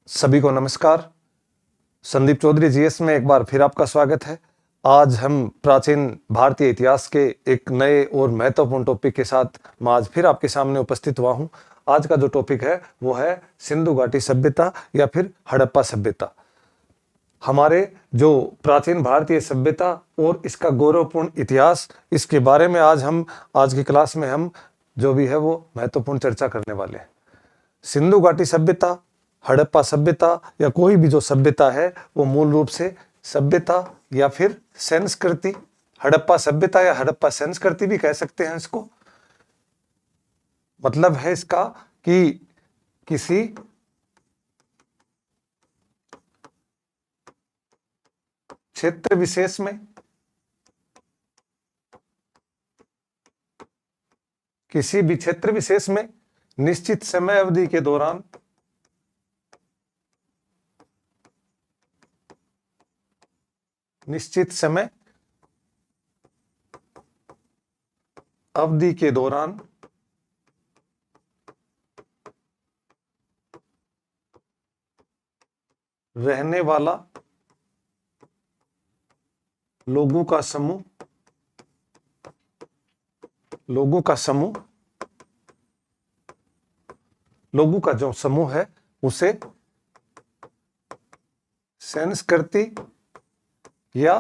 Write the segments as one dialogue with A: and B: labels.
A: सभी को नमस्कार। संदीप चौधरी जीएस में एक बार फिर आपका स्वागत है। आज हम प्राचीन भारतीय इतिहास के एक नए और महत्वपूर्ण टॉपिक के साथ मैं आज फिर आपके सामने उपस्थित हुआ हूं। आज का जो टॉपिक है वो है सिंधु घाटी सभ्यता या फिर हड़प्पा सभ्यता। हमारे जो प्राचीन भारतीय सभ्यता और इसका गौरवपूर्ण इतिहास, इसके बारे में आज की क्लास में हम जो भी है वो महत्वपूर्ण चर्चा करने वाले हैं। सिंधु घाटी सभ्यता, हड़प्पा सभ्यता या कोई भी जो सभ्यता है वो मूल रूप से सभ्यता या फिर संस्कृति, हड़प्पा सभ्यता या हड़प्पा संस्कृति भी कह सकते हैं इसको। मतलब है इसका कि किसी क्षेत्र विशेष में, किसी भी क्षेत्र विशेष में निश्चित समय अवधि के दौरान निश्चित समय अवधि के दौरान रहने वाला लोगों का समूह, लोगों का जो समूह है उसे संस्कृति या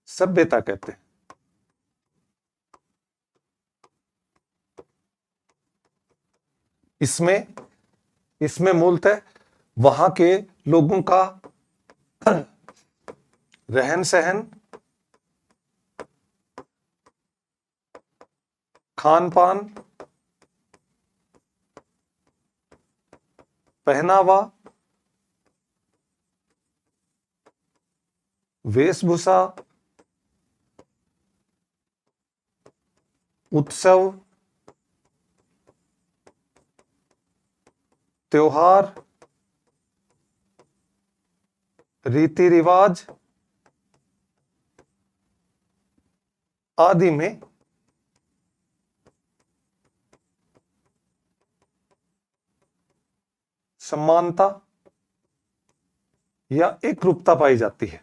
A: सभ्यता कहते हैं। इसमें मूलतः वहां के लोगों का रहन सहन, खान पान, पहनावा, वेशभूषा, उत्सव, त्योहार, रीति रिवाज आदि में समानता या एकरूपता पाई जाती है।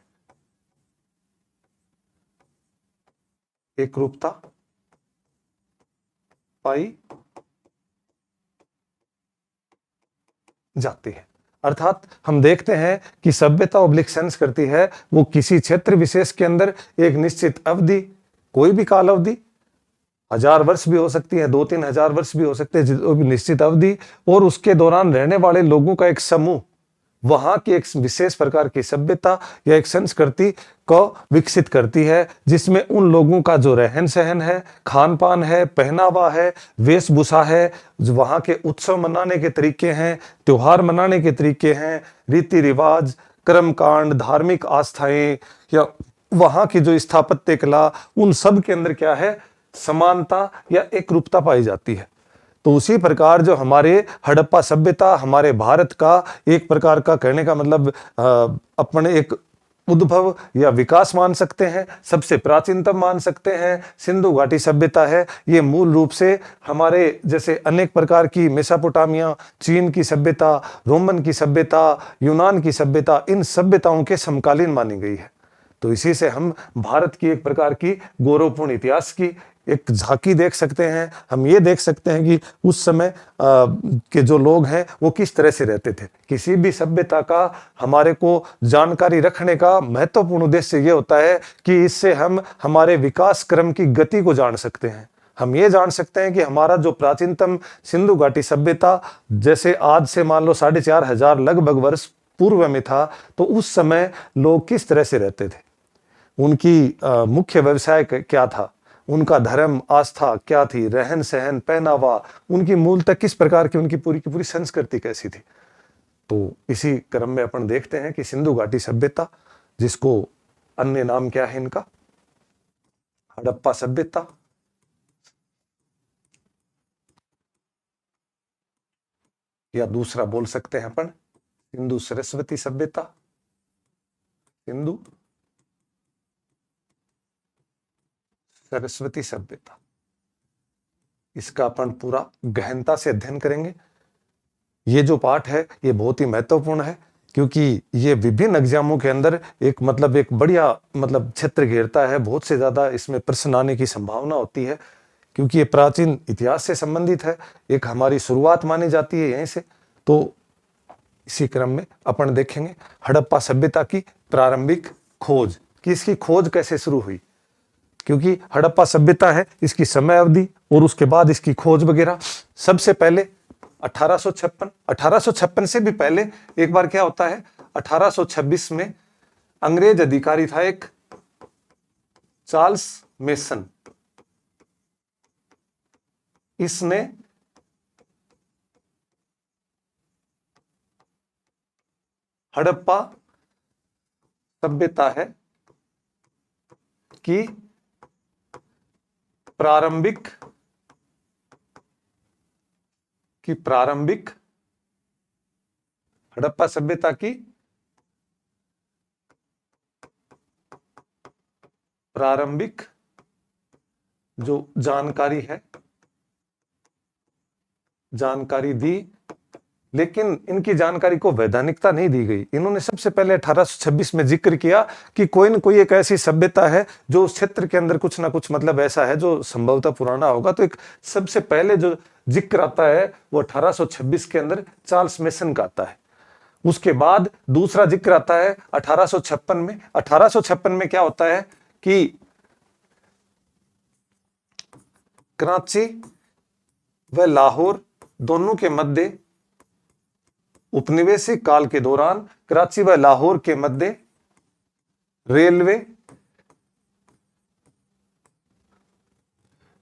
A: एकरूपता पाई जाती है। अर्थात हम देखते हैं कि सभ्यता ऑब्लिक संस्कृति है वो किसी क्षेत्र विशेष के अंदर एक निश्चित अवधि, कोई भी काल अवधि, 1000 वर्ष भी हो सकती है, 2-3 हजार वर्ष भी हो सकते हैं, जो भी निश्चित अवधि, और उसके दौरान रहने वाले लोगों का एक समूह वहां की एक विशेष प्रकार की सभ्यता या एक संस्कृति को विकसित करती है, जिसमें उन लोगों का जो रहन सहन है, खान पान है, पहनावा है, वेशभूषा है, जो वहां के उत्सव मनाने के तरीके हैं, त्योहार मनाने के तरीके हैं, रीति रिवाज, कर्मकांड, धार्मिक आस्थाएं या वहां की जो स्थापत्य कला, उन सब के अंदर क्या है, समानता या एकरूपता पाई जाती है। तो उसी प्रकार जो हमारे हड़प्पा सभ्यता हमारे भारत का एक प्रकार का, कहने का मतलब अपने एक उद्भव या विकास मान सकते हैं, सबसे प्राचीनतम मान सकते हैं, सिंधु घाटी सभ्यता है। ये मूल रूप से हमारे जैसे अनेक प्रकार की मेसोपोटामिया, चीन की सभ्यता, रोमन की सभ्यता, यूनान की सभ्यता, इन सभ्यताओं के समकालीन मानी गई है। तो इसी से हम भारत की एक प्रकार की गौरवपूर्ण इतिहास की एक झांकी देख सकते हैं। हम ये देख सकते हैं कि उस समय के जो लोग हैं वो किस तरह से रहते थे। किसी भी सभ्यता का हमारे को जानकारी रखने का महत्वपूर्ण उद्देश्य ये होता है कि इससे हम हमारे विकास क्रम की गति को जान सकते हैं। हम ये जान सकते हैं कि हमारा जो प्राचीनतम सिंधु घाटी सभ्यता जैसे आज से मान लो 4500 लगभग वर्ष पूर्व में था, तो उस समय लोग किस तरह से रहते थे, उनकी मुख्य व्यवसाय क्या था, उनका धर्म आस्था क्या थी, रहन सहन, पहनावा, उनकी मूलतः किस प्रकार की उनकी पूरी की पूरी संस्कृति कैसी थी। तो इसी क्रम में अपन देखते हैं कि सिंधु घाटी सभ्यता, जिसको अन्य नाम क्या है इनका, हड़प्पा सभ्यता, या दूसरा बोल सकते हैं अपन सिंधु सरस्वती सभ्यता, सिंधु सरस्वती सभ्यता। इसका अपन पूरा गहनता से अध्ययन करेंगे। ये जो पाठ है ये बहुत ही महत्वपूर्ण है, क्योंकि ये विभिन्न एग्जामों के अंदर एक बढ़िया क्षेत्र घेरता है। बहुत से ज्यादा इसमें प्रश्न आने की संभावना होती है, क्योंकि ये प्राचीन इतिहास से संबंधित है, एक हमारी शुरुआत मानी जाती है यहीं से। तो इसी क्रम में अपन देखेंगे हड़प्पा सभ्यता की प्रारंभिक खोज, कि इसकी खोज कैसे शुरू हुई, क्योंकि हड़प्पा सभ्यता है, इसकी समय अवधि और उसके बाद इसकी खोज वगैरह। सबसे पहले 1856 से भी पहले एक बार क्या होता है, 1826 में अंग्रेज अधिकारी था एक चार्ल्स मेसन। इसने हड़प्पा सभ्यता है कि प्रारंभिक हड़प्पा सभ्यता की प्रारंभिक जो जानकारी है, जानकारी दी, लेकिन इनकी जानकारी को वैधानिकता नहीं दी गई। इन्होंने सबसे पहले 1826 में जिक्र किया कि कोई न कोई एक ऐसी सभ्यता है जो उस क्षेत्र के अंदर कुछ ना कुछ ऐसा है जो संभवतः पुराना होगा। तो एक सबसे पहले जो जिक्र आता है वो 1826 के अंदर चार्ल्स मेसन का आता है। उसके बाद दूसरा जिक्र आता है 1856 में। 1856 में क्या होता है कि कराची व लाहौर दोनों के मध्य उपनिवेशिक काल के दौरान कराची व लाहौर के मध्य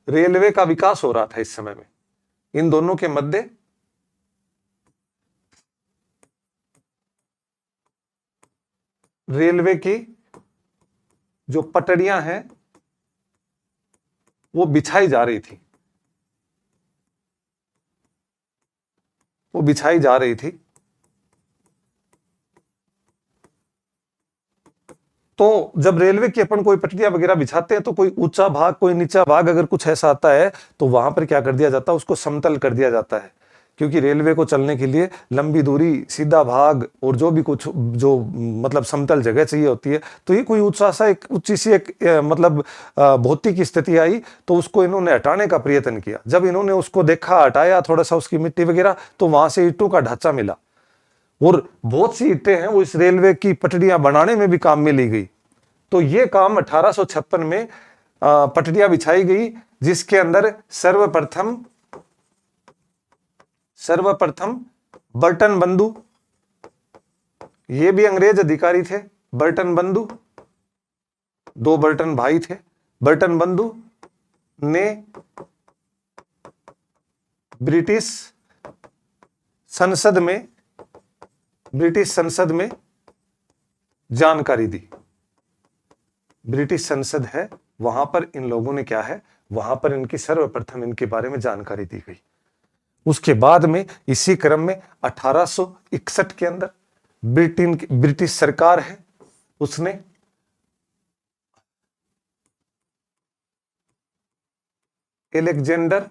A: रेलवे का विकास हो रहा था। इस समय में इन दोनों के मध्य रेलवे की जो पटरियां हैं वो बिछाई जा रही थी। तो जब रेलवे की अपन कोई पटरियां वगैरह बिछाते हैं तो कोई ऊंचा भाग कोई नीचा भाग अगर कुछ ऐसा आता है तो वहां पर क्या कर दिया जाता है, उसको समतल कर दिया जाता है, क्योंकि रेलवे को चलने के लिए लंबी दूरी, सीधा भाग और जो भी कुछ जो समतल जगह चाहिए होती है। तो ये कोई ऊंची सी एक भौतिक स्थिति आई तो उसको इन्होंने हटाने का प्रयत्न किया। जब इन्होंने उसको देखा, हटाया थोड़ा सा उसकी मिट्टी वगैरह, तो वहां से ईंटों का ढांचा मिला और बहुत सी ईंटें हैं वो इस रेलवे की पटरियां बनाने में भी काम में ली गई। तो ये काम 1856 में पटरियां बिछाई गई, जिसके अंदर सर्वप्रथम बर्टन बंधु, ये भी अंग्रेज अधिकारी थे। बर्टन बंधु, दो बर्टन भाई थे। बर्टन बंधु ने ब्रिटिश संसद में जानकारी दी। ब्रिटिश संसद है, वहां पर इन लोगों ने क्या है, वहां पर इनकी सर्वप्रथम इनके बारे में जानकारी दी गई। उसके बाद में इसी क्रम में 1861 के अंदर ब्रिटिश सरकार है, उसने एलेक्जेंडर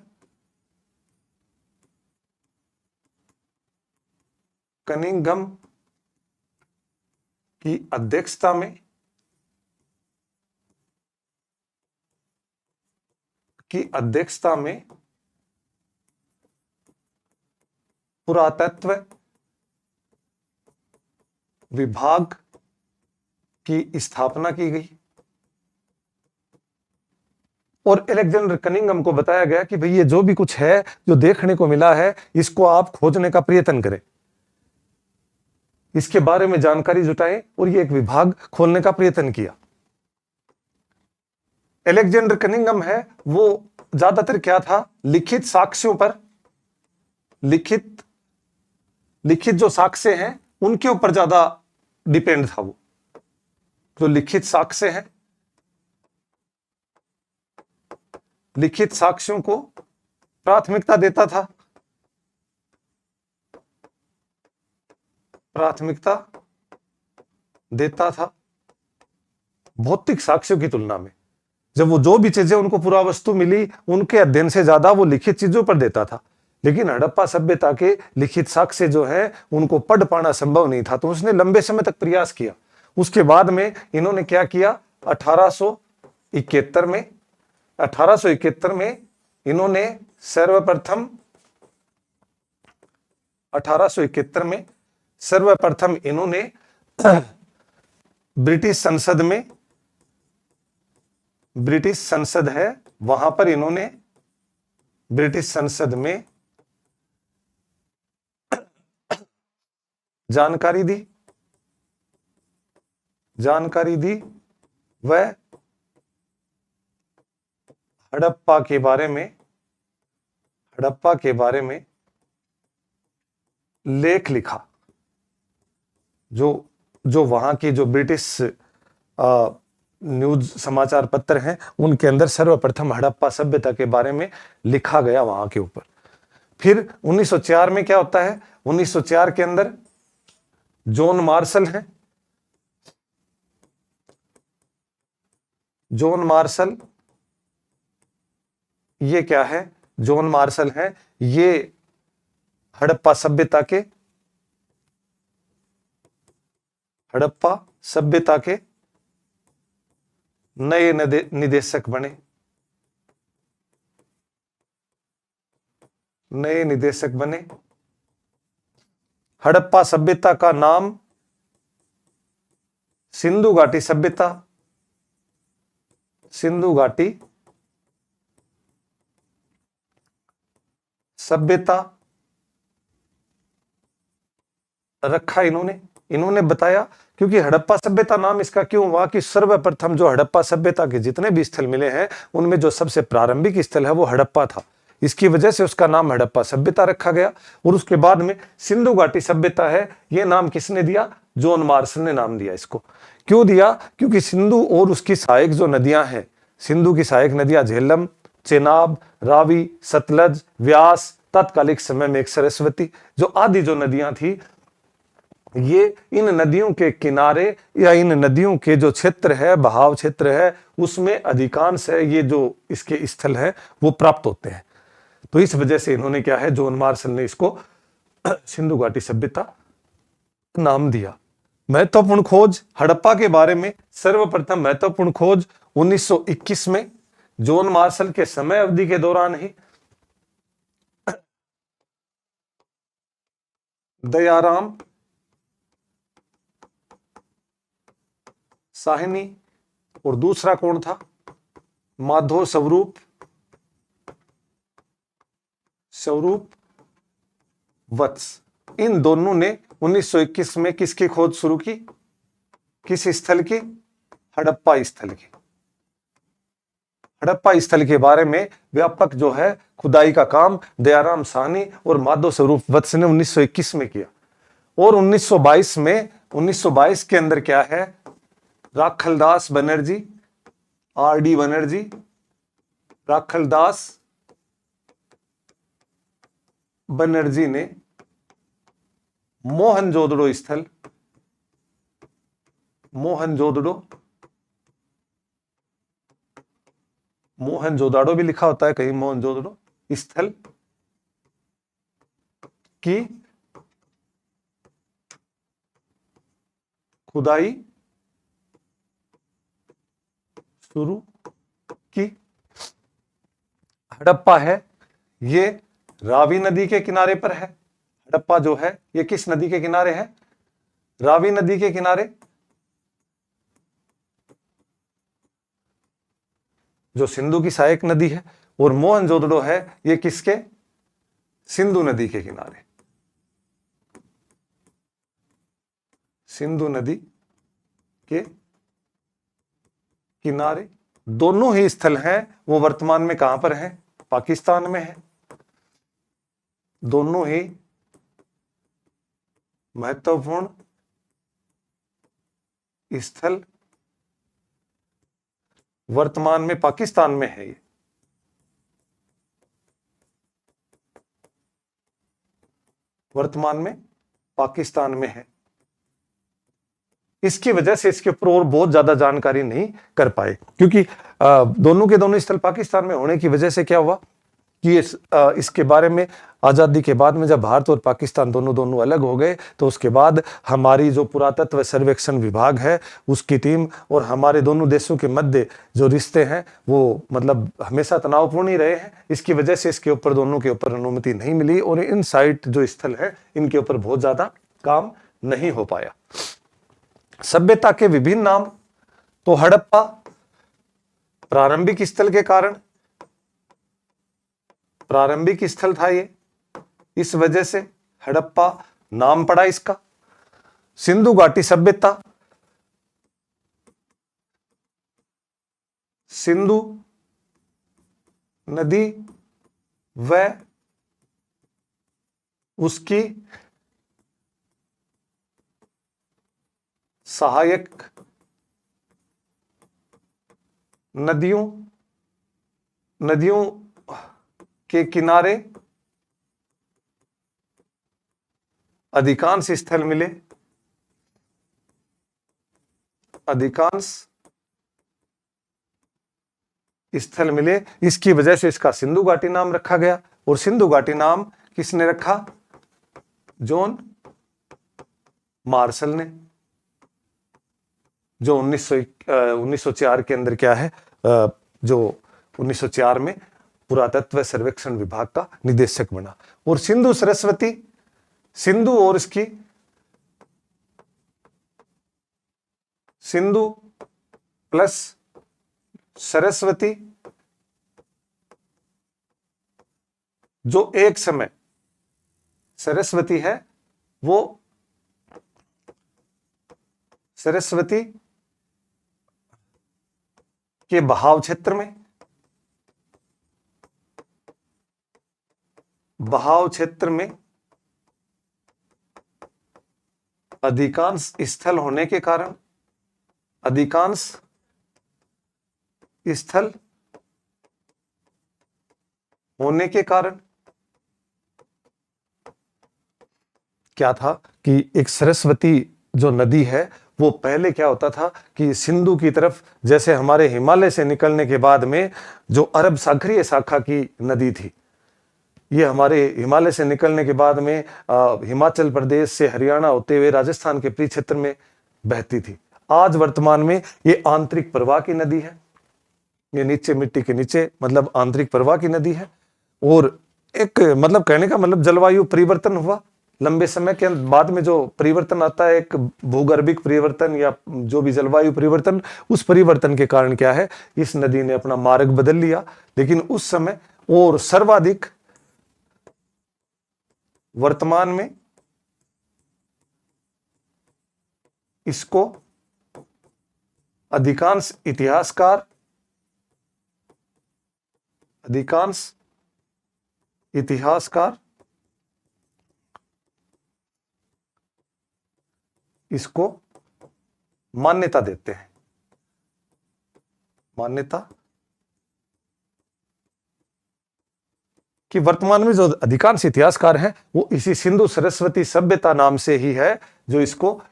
A: कनिंघम की अध्यक्षता में पुरातत्व विभाग की स्थापना की गई और एलेक्जेंडर कनिंघम को बताया गया कि भाई ये जो भी कुछ है, जो देखने को मिला है, इसको आप खोजने का प्रयत्न करें, इसके बारे में जानकारी जुटाएं और ये एक विभाग खोलने का प्रयत्न किया। एलेक्जेंडर कनिंघम है वो ज्यादातर क्या था, लिखित साक्ष्यों पर, लिखित जो साक्ष्य हैं उनके ऊपर ज्यादा डिपेंड था। वो जो लिखित साक्ष्य हैं, लिखित साक्ष्यों को प्राथमिकता देता था भौतिक साक्ष्यों की तुलना में। जब वो जो भी चीजें उनको पुरावस्तु मिली, उनके अध्ययन से ज्यादा वो लिखित चीजों पर देता था। लेकिन हड़प्पा सभ्यता के लिखित साक्ष्य जो है उनको पढ़ पाना संभव नहीं था, तो उसने लंबे समय तक प्रयास किया। उसके बाद में इन्होंने क्या किया, 1871 में इन्होंने सर्वप्रथम 1871 में सर्वप्रथम इन्होंने ब्रिटिश संसद है वहां पर इन्होंने ब्रिटिश संसद में जानकारी दी वह हड़प्पा के बारे में लेख लिखा। जो वहां की जो ब्रिटिश न्यूज समाचार पत्र हैं उनके अंदर सर्वप्रथम हड़प्पा सभ्यता के बारे में लिखा गया वहां के ऊपर। फिर 1904 में क्या होता है, 1904 के अंदर जॉन मार्शल ये क्या है, जॉन मार्शल है, ये हड़प्पा सभ्यता के नए निदेशक बने। हड़प्पा सभ्यता का नाम सिंधु घाटी सभ्यता रखा इन्होंने बताया, क्योंकि हड़प्पा सभ्यता नाम इसका क्यों हुआ कि सर्वप्रथम जो हड़प्पा सभ्यता के जितने भी स्थल मिले हैं उनमें जो सबसे प्रारंभिक स्थल है वो हड़प्पा था, इसकी वजह से उसका नाम हड़प्पा सभ्यता रखा गया। और उसके बाद में सिंधु घाटी सभ्यता है, यह नाम किसने दिया, जॉन मार्शल ने नाम दिया इसको। क्यों दिया, क्योंकि सिंधु और उसकी सहायक जो नदियां हैं, सिंधु की सहायक नदियां झेलम, चेनाब, रावी, सतलज, व्यास, तत्कालिक समय में एक सरस्वती, जो आदि जो नदियां थी, ये इन नदियों के किनारे या इन नदियों के जो क्षेत्र है, बहाव क्षेत्र है, उसमें अधिकांश है ये जो इसके स्थल है वो प्राप्त होते हैं। तो इस वजह से इन्होंने क्या है, जॉन मार्शल ने इसको सिंधु घाटी सभ्यता नाम दिया। महत्वपूर्ण खोज हड़प्पा के बारे में, सर्वप्रथम महत्वपूर्ण खोज 1921 में जॉन मार्शल के समय अवधि के दौरान ही दयाराम साहनी, और दूसरा कौन था, माधव स्वरूप वत्स। इन दोनों ने 1921 में किसकी खोज शुरू की, किस स्थल की, हड़प्पा स्थल के बारे में व्यापक जो है खुदाई का काम दयाराम साहनी और माधव स्वरूप वत्स ने 1921 में किया। और 1922 के अंदर क्या है, राखलदास बनर्जी, आर.डी. बनर्जी, राखलदास बनर्जी ने मोहनजोदड़ो स्थल, मोहनजोदाड़ो भी लिखा होता है कहीं, मोहनजोदड़ो स्थल की खुदाई शुरू की। हड़प्पा है ये रावी नदी के किनारे पर है। हड़प्पा जो है ये किस नदी के किनारे है, रावी नदी के किनारे। जो सिंधु की सहायक नदी है, और मोहनजोदड़ो है ये किसके, सिंधु नदी के किनारे। सिंधु नदी के किनारे दोनों ही स्थल हैं, वो वर्तमान में कहां पर हैं, पाकिस्तान में है। दोनों ही महत्वपूर्ण स्थल वर्तमान में पाकिस्तान में है। ये वर्तमान में पाकिस्तान में है। इसकी वजह से इसके ऊपर और बहुत ज्यादा जानकारी नहीं कर पाए, क्योंकि दोनों के दोनों स्थल पाकिस्तान में होने की वजह से क्या हुआ, कि इसके बारे में आज़ादी के बाद में जब भारत और पाकिस्तान दोनों अलग हो गए तो उसके बाद हमारी जो पुरातत्व सर्वेक्षण विभाग है उसकी टीम और हमारे दोनों देशों के मध्य जो रिश्ते हैं वो मतलब हमेशा तनावपूर्ण ही रहे हैं। इसकी वजह से इसके ऊपर दोनों के ऊपर अनुमति नहीं मिली और इन साइट जो स्थल है इनके ऊपर बहुत ज्यादा काम नहीं हो पाया। सभ्यता के विभिन्न नाम, तो हड़प्पा प्रारंभिक स्थल के कारण, प्रारंभिक स्थल था ये, इस वजह से हड़प्पा नाम पड़ा इसका। सिंधु घाटी सभ्यता, सिंधु नदी व उसकी सहायक नदियों के किनारे अधिकांश स्थल मिले, अधिकांश स्थल मिले। इसकी वजह से इसका सिंधु घाटी नाम रखा गया। और सिंधु घाटी नाम किसने रखा? जॉन मार्शल ने, जो 1904 के अंदर क्या है, जो 1904 में पुरातत्व सर्वेक्षण विभाग का निदेशक बना। और सिंधु सरस्वती, सिंधु और इसकी सिंधु प्लस सरस्वती, जो एक समय सरस्वती है वो सरस्वती के बहाव क्षेत्र में अधिकांश स्थल होने के कारण, अधिकांश स्थल होने के कारण क्या था कि एक सरस्वती जो नदी है वो पहले क्या होता था कि सिंधु की तरफ, जैसे हमारे हिमालय से निकलने के बाद में जो अरब सागरीय शाखा की नदी थी, ये हमारे हिमालय से निकलने के बाद में हिमाचल प्रदेश से हरियाणा होते हुए राजस्थान के प्री क्षेत्र में बहती थी। आज वर्तमान में ये आंतरिक प्रवाह की नदी है, ये नीचे मिट्टी के नीचे मतलब आंतरिक प्रवाह की नदी है। और एक मतलब कहने का मतलब जलवायु परिवर्तन हुआ लंबे समय के बाद में, जो परिवर्तन आता है एक भूगर्भिक परिवर्तन या जो भी जलवायु परिवर्तन, उस परिवर्तन के कारण क्या है इस नदी ने अपना मार्ग बदल लिया। लेकिन उस समय और सर्वाधिक वर्तमान में इसको अधिकांश इतिहासकार इसको मान्यता देते हैं। मान्यता कि वर्तमान में जो अधिकांश इतिहासकार हैं वो इसी सिंधु सरस्वती सभ्यता नाम से ही है जो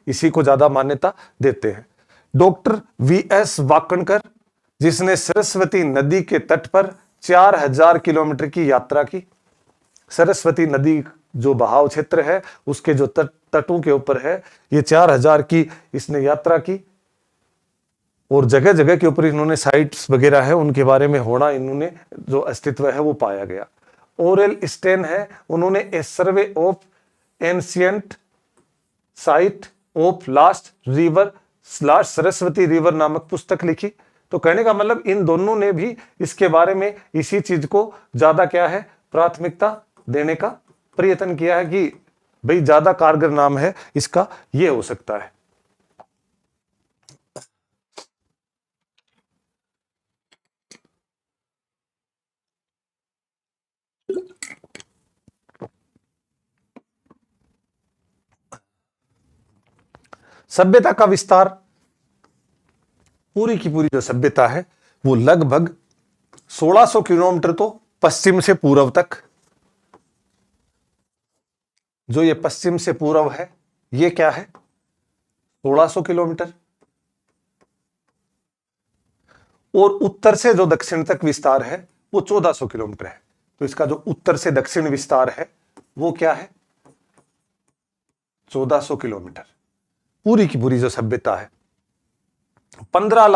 A: इसी को ज्यादा मान्यता देते हैं। डॉक्टर वीएस वाकणकर, जिसने सरस्वती नदी के तट पर 4000 किलोमीटर की यात्रा की। सरस्वती नदी जो बहाव क्षेत्र है उसके जो तटों के ऊपर है, ये 4000 की इसने यात्रा की। और जगह जगह के ऊपर इन्होंने साइट्स वगैरह है उनके बारे में होना, इन्होंने जो अस्तित्व है वो पाया गया। ओरेल स्टेन है, उन्होंने a survey of ancient site of last Saraswati river नामक पुस्तक लिखी। तो कहने का मतलब इन दोनों ने भी इसके बारे में इसी चीज को ज्यादा क्या है प्राथमिकता देने का प्रयत्न किया है कि भाई ज्यादा कारगर नाम है इसका ये हो सकता है। सभ्यता का विस्तार, पूरी की पूरी जो सभ्यता है वो लगभग 1600 किलोमीटर तो पश्चिम से पूर्व तक, जो ये पश्चिम से पूर्व है ये क्या है 1600 किलोमीटर, और उत्तर से जो दक्षिण तक विस्तार है वो 1400 किलोमीटर है। तो इसका जो उत्तर से दक्षिण विस्तार है वो क्या है? 1400 किलोमीटर। पूरी की पूरी जो सभ्यता है 15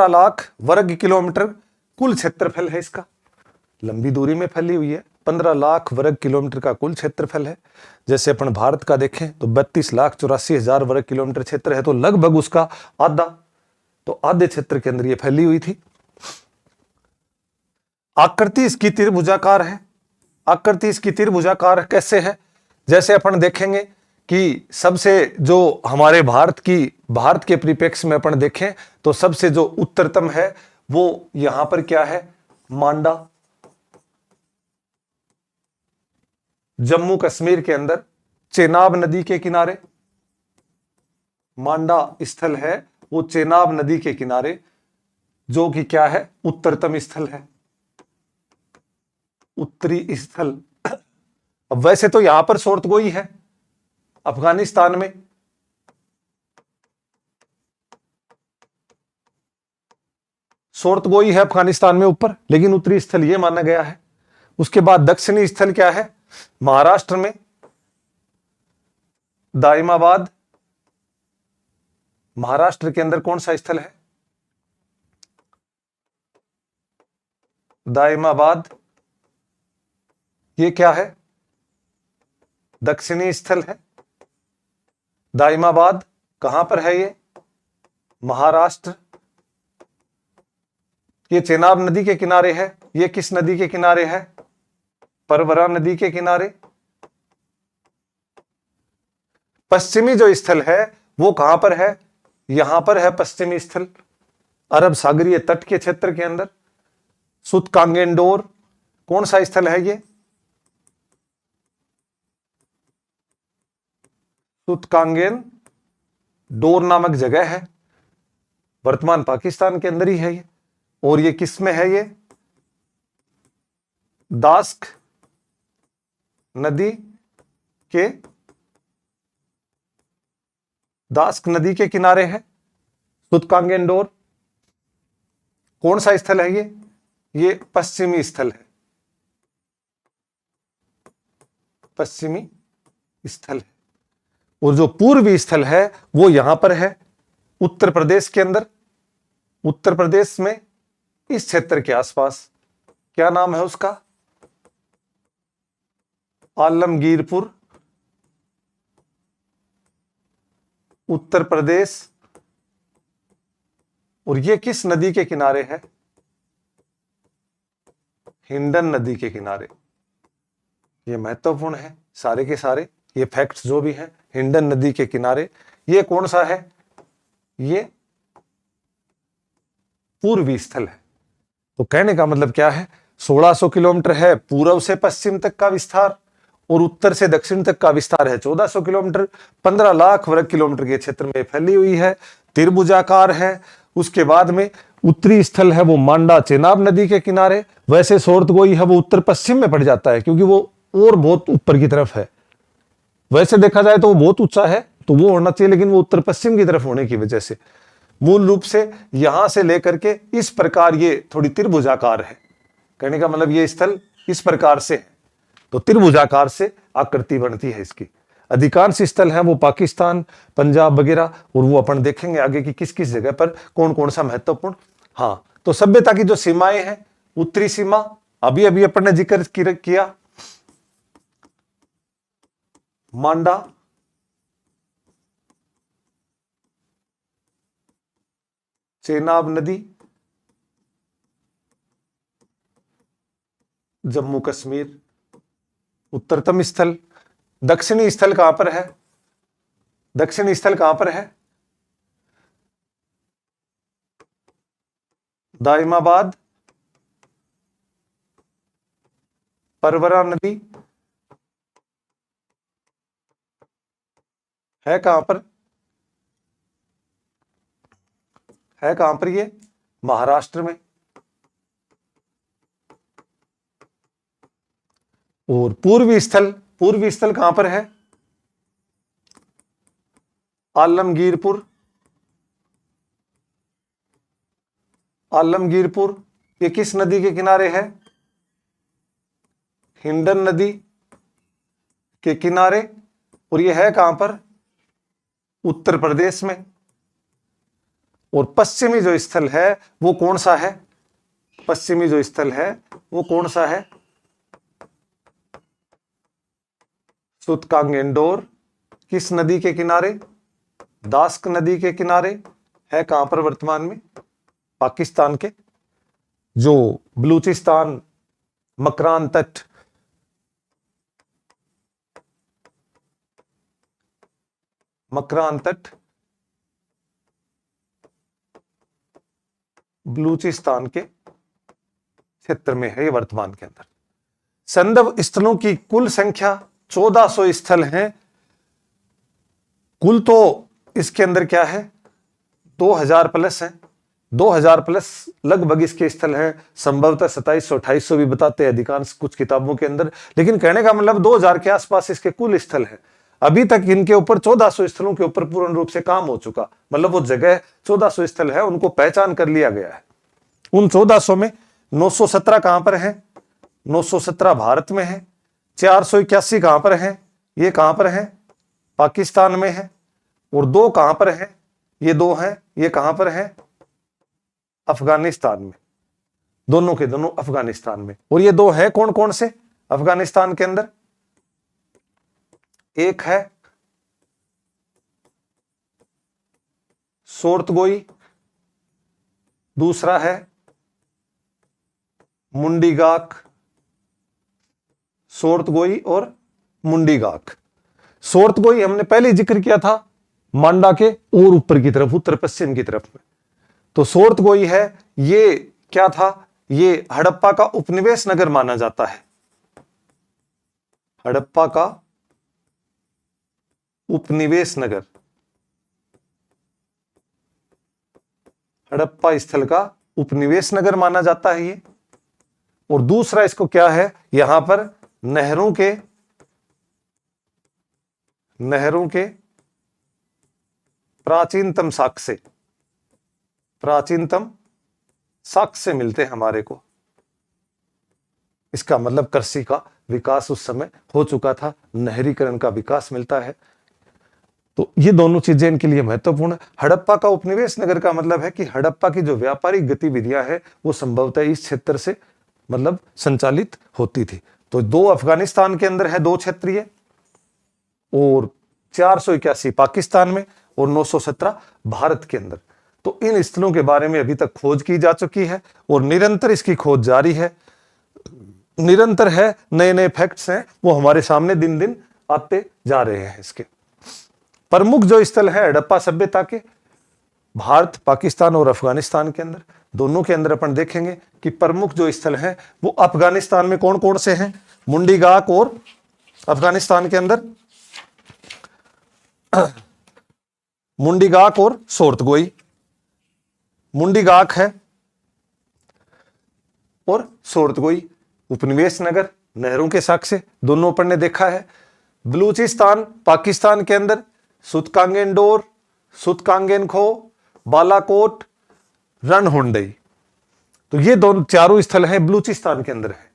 A: लाख वर्ग किलोमीटर कुल क्षेत्रफल है इसका। लंबी दूरी में फैली हुई है, 15 लाख वर्ग किलोमीटर का कुल क्षेत्रफल है। जैसे अपन भारत का देखें तो 32,84,000 वर्ग किलोमीटर क्षेत्र है, तो लगभग उसका आधा, तो आधे क्षेत्र के अंदर ये फैली हुई थी। आकृति इसकी त्रिभुजाकार है। आकृति इसकी त्रिभुजाकार कैसे है? जैसे अपन देखेंगे कि सबसे जो हमारे भारत के परिप्रेक्ष्य में अपन देखें तो सबसे जो उत्तरतम है वो यहां पर क्या है? मांडा। जम्मू कश्मीर के अंदर चेनाब नदी के किनारे मांडा स्थल है, वो चेनाब नदी के किनारे, जो कि क्या है? उत्तरतम स्थल है, उत्तरी स्थल। अब वैसे तो यहां पर सोर्तगोई है अफगानिस्तान में, सोर्तगोई है अफगानिस्तान में ऊपर, लेकिन उत्तरी स्थल यह माना गया है। उसके बाद दक्षिणी स्थल क्या है? महाराष्ट्र में दाइमाबाद। महाराष्ट्र के अंदर कौन सा स्थल है? दाइमाबाद। ये क्या है? दक्षिणी स्थल है। दाइमाबाद कहां पर है? ये महाराष्ट्र। ये चेनाब नदी के किनारे है। ये किस नदी के किनारे है? परवरा नदी के किनारे। पश्चिमी जो स्थल है वो कहां पर है? यहां पर है पश्चिमी स्थल, अरब सागरीय तट के क्षेत्र के अंदर। सुतकांगेंडोर कौन सा स्थल है? ये सुतकांगेन डोर नामक जगह है, वर्तमान पाकिस्तान के अंदर ही है ये। और ये किस में है? ये दास्क नदी के किनारे है सुतकांगेंडोर। कौन सा स्थल है? ये पश्चिमी स्थल है, पश्चिमी स्थल है। और जो पूर्वी स्थल है वो यहां पर है उत्तर प्रदेश के अंदर। उत्तर प्रदेश में इस क्षेत्र के आसपास, क्या नाम है उसका? आलमगीरपुर, उत्तर प्रदेश। और ये किस नदी के किनारे है? हिंडन नदी के किनारे। ये महत्वपूर्ण है, सारे के सारे ये फैक्ट्स जो भी हैं, हिंडन नदी के किनारे। ये कौन सा है? ये पूर्वी स्थल है। तो कहने का मतलब क्या है? 1600 किलोमीटर है पूर्व से पश्चिम तक का विस्तार, और उत्तर से दक्षिण तक का विस्तार है 1400 किलोमीटर। 15 लाख वर्ग किलोमीटर के क्षेत्र में फैली हुई है, त्रिभुजाकार है। उसके बाद में उत्तरी स्थल है वो मांडा चेनाब नदी के किनारे। वैसे सोर्तगोई है वो उत्तर पश्चिम में पड़ जाता है, क्योंकि वो और बहुत ऊपर की तरफ है। वैसे देखा जाए तो वो बहुत ऊंचा है, तो वो होना चाहिए, लेकिन वो उत्तर पश्चिम की तरफ होने की वजह से मूल रूप से यहां से लेकर के इस प्रकार ये थोड़ी त्रिभुजाकार है। कहने का मतलब ये स्थल इस प्रकार से है, तो त्रिभुजाकार से आकृति बनती है इसकी। अधिकांश स्थल है वो पाकिस्तान, पंजाब वगैरह, और वो अपन देखेंगे आगे कि किस किस जगह पर कौन कौन सा महत्वपूर्ण। हाँ, तो सभ्यता की जो सीमाएं हैं, उत्तरी सीमा अभी अभी अपन ने जिक्र किया, मांडा, चेनाब नदी, जम्मू कश्मीर। उत्तरतम स्थल, दक्षिणी स्थल कहां पर है? दक्षिणी स्थल कहां पर है? दाइमाबाद, परवरा नदी है कहां पर? है कहां पर? ये महाराष्ट्र में। और पूर्वी स्थल कहां पर है? आलमगीरपुर, आलमगीरपुर, ये किस नदी के किनारे है? हिंडन नदी के किनारे। और ये है कहां पर? उत्तर प्रदेश में। और पश्चिमी जो स्थल है वो कौन सा है? पश्चिमी जो स्थल है वो कौन सा है? सूतकांगेंडोर किस नदी के किनारे? दास्क नदी के किनारे। है कहां पर वर्तमान में? पाकिस्तान के जो बलूचिस्तान, मकरान तट, मकरान तट बलूचिस्तान के क्षेत्र में है ये वर्तमान के अंदर। संदव स्थलों की कुल संख्या 1400 स्थल हैं। कुल तो इसके अंदर क्या है? 2000 प्लस है। 2000 प्लस लगभग इसके स्थल हैं। संभवतः 2700-2800 भी बताते हैं अधिकांश कुछ किताबों के अंदर, लेकिन कहने का मतलब 2000 के आसपास इसके कुल स्थल हैं। अभी तक इनके ऊपर 1400 स्थलों के ऊपर पूर्ण रूप से काम हो चुका, मतलब वो जगह 1400 स्थल है उनको पहचान कर लिया गया है। उन 1400 में 917 कहां पर है? 917 भारत में है। 481 कहां पर है? ये कहां पर है? पाकिस्तान में है। और 2 कहां पर है? ये 2 हैं, ये कहां पर है? अफगानिस्तान में। दोनों के दोनों अफगानिस्तान में। और ये 2 है कौन कौन से अफगानिस्तान के अंदर? एक है सोर्तगोई, दूसरा है मुंडीगाक। सोर्तगोई और मुंडीगाक। सोर्तगोई हमने पहले जिक्र किया था, मांडा के और ऊपर की तरफ, उत्तर पश्चिम की तरफ में। तो सोर्तगोई है, ये क्या था? ये हड़प्पा का उपनिवेश नगर माना जाता है। हड़प्पा का उपनिवेश नगर, हड़प्पा स्थल का उपनिवेश नगर माना जाता है ये। और दूसरा इसको क्या है? यहां पर नहरों के प्राचीनतम साक्ष्य मिलते हैं हमारे को। इसका मतलब कृषि का विकास उस समय हो चुका था, नहरीकरण का विकास मिलता है। तो ये दोनों चीजें इनके लिए महत्वपूर्ण है। हड़प्पा का उपनिवेश नगर का मतलब है कि हड़प्पा की जो व्यापारिक गतिविधियां हैं वो संभवतः इस क्षेत्र से मतलब संचालित होती थी। तो 2 अफगानिस्तान के अंदर है, 2 क्षेत्रीय, और 481 पाकिस्तान में, और 917 भारत के अंदर। तो इन स्थलों के बारे में अभी तक खोज की जा चुकी है और निरंतर इसकी खोज जारी है, निरंतर है। नए नए फैक्ट्स हैं वो हमारे सामने दिन दिन आते जा रहे हैं। इसके प्रमुख जो स्थल है हड़प्पा सभ्यता के, भारत, पाकिस्तान और अफगानिस्तान के अंदर, दोनों के अंदर अपन देखेंगे कि प्रमुख जो स्थल हैं वो अफगानिस्तान में कौन कौन से हैं? मुंडीगाक और अफगानिस्तान के अंदर मुंडीगाक और सोर्तगोई। मुंडीगाक है और सोर्तगोई उपनिवेश नगर, नहरों के साक्ष्य, दोनों अपन ने देखा है। बलूचिस्तान पाकिस्तान के अंदर सुतकांगेंडोर, सुतकांगेनखो, बालाकोट, रणहुंडई। तो ये दोनों चारों स्थल हैं बलूचिस्तान के अंदर है।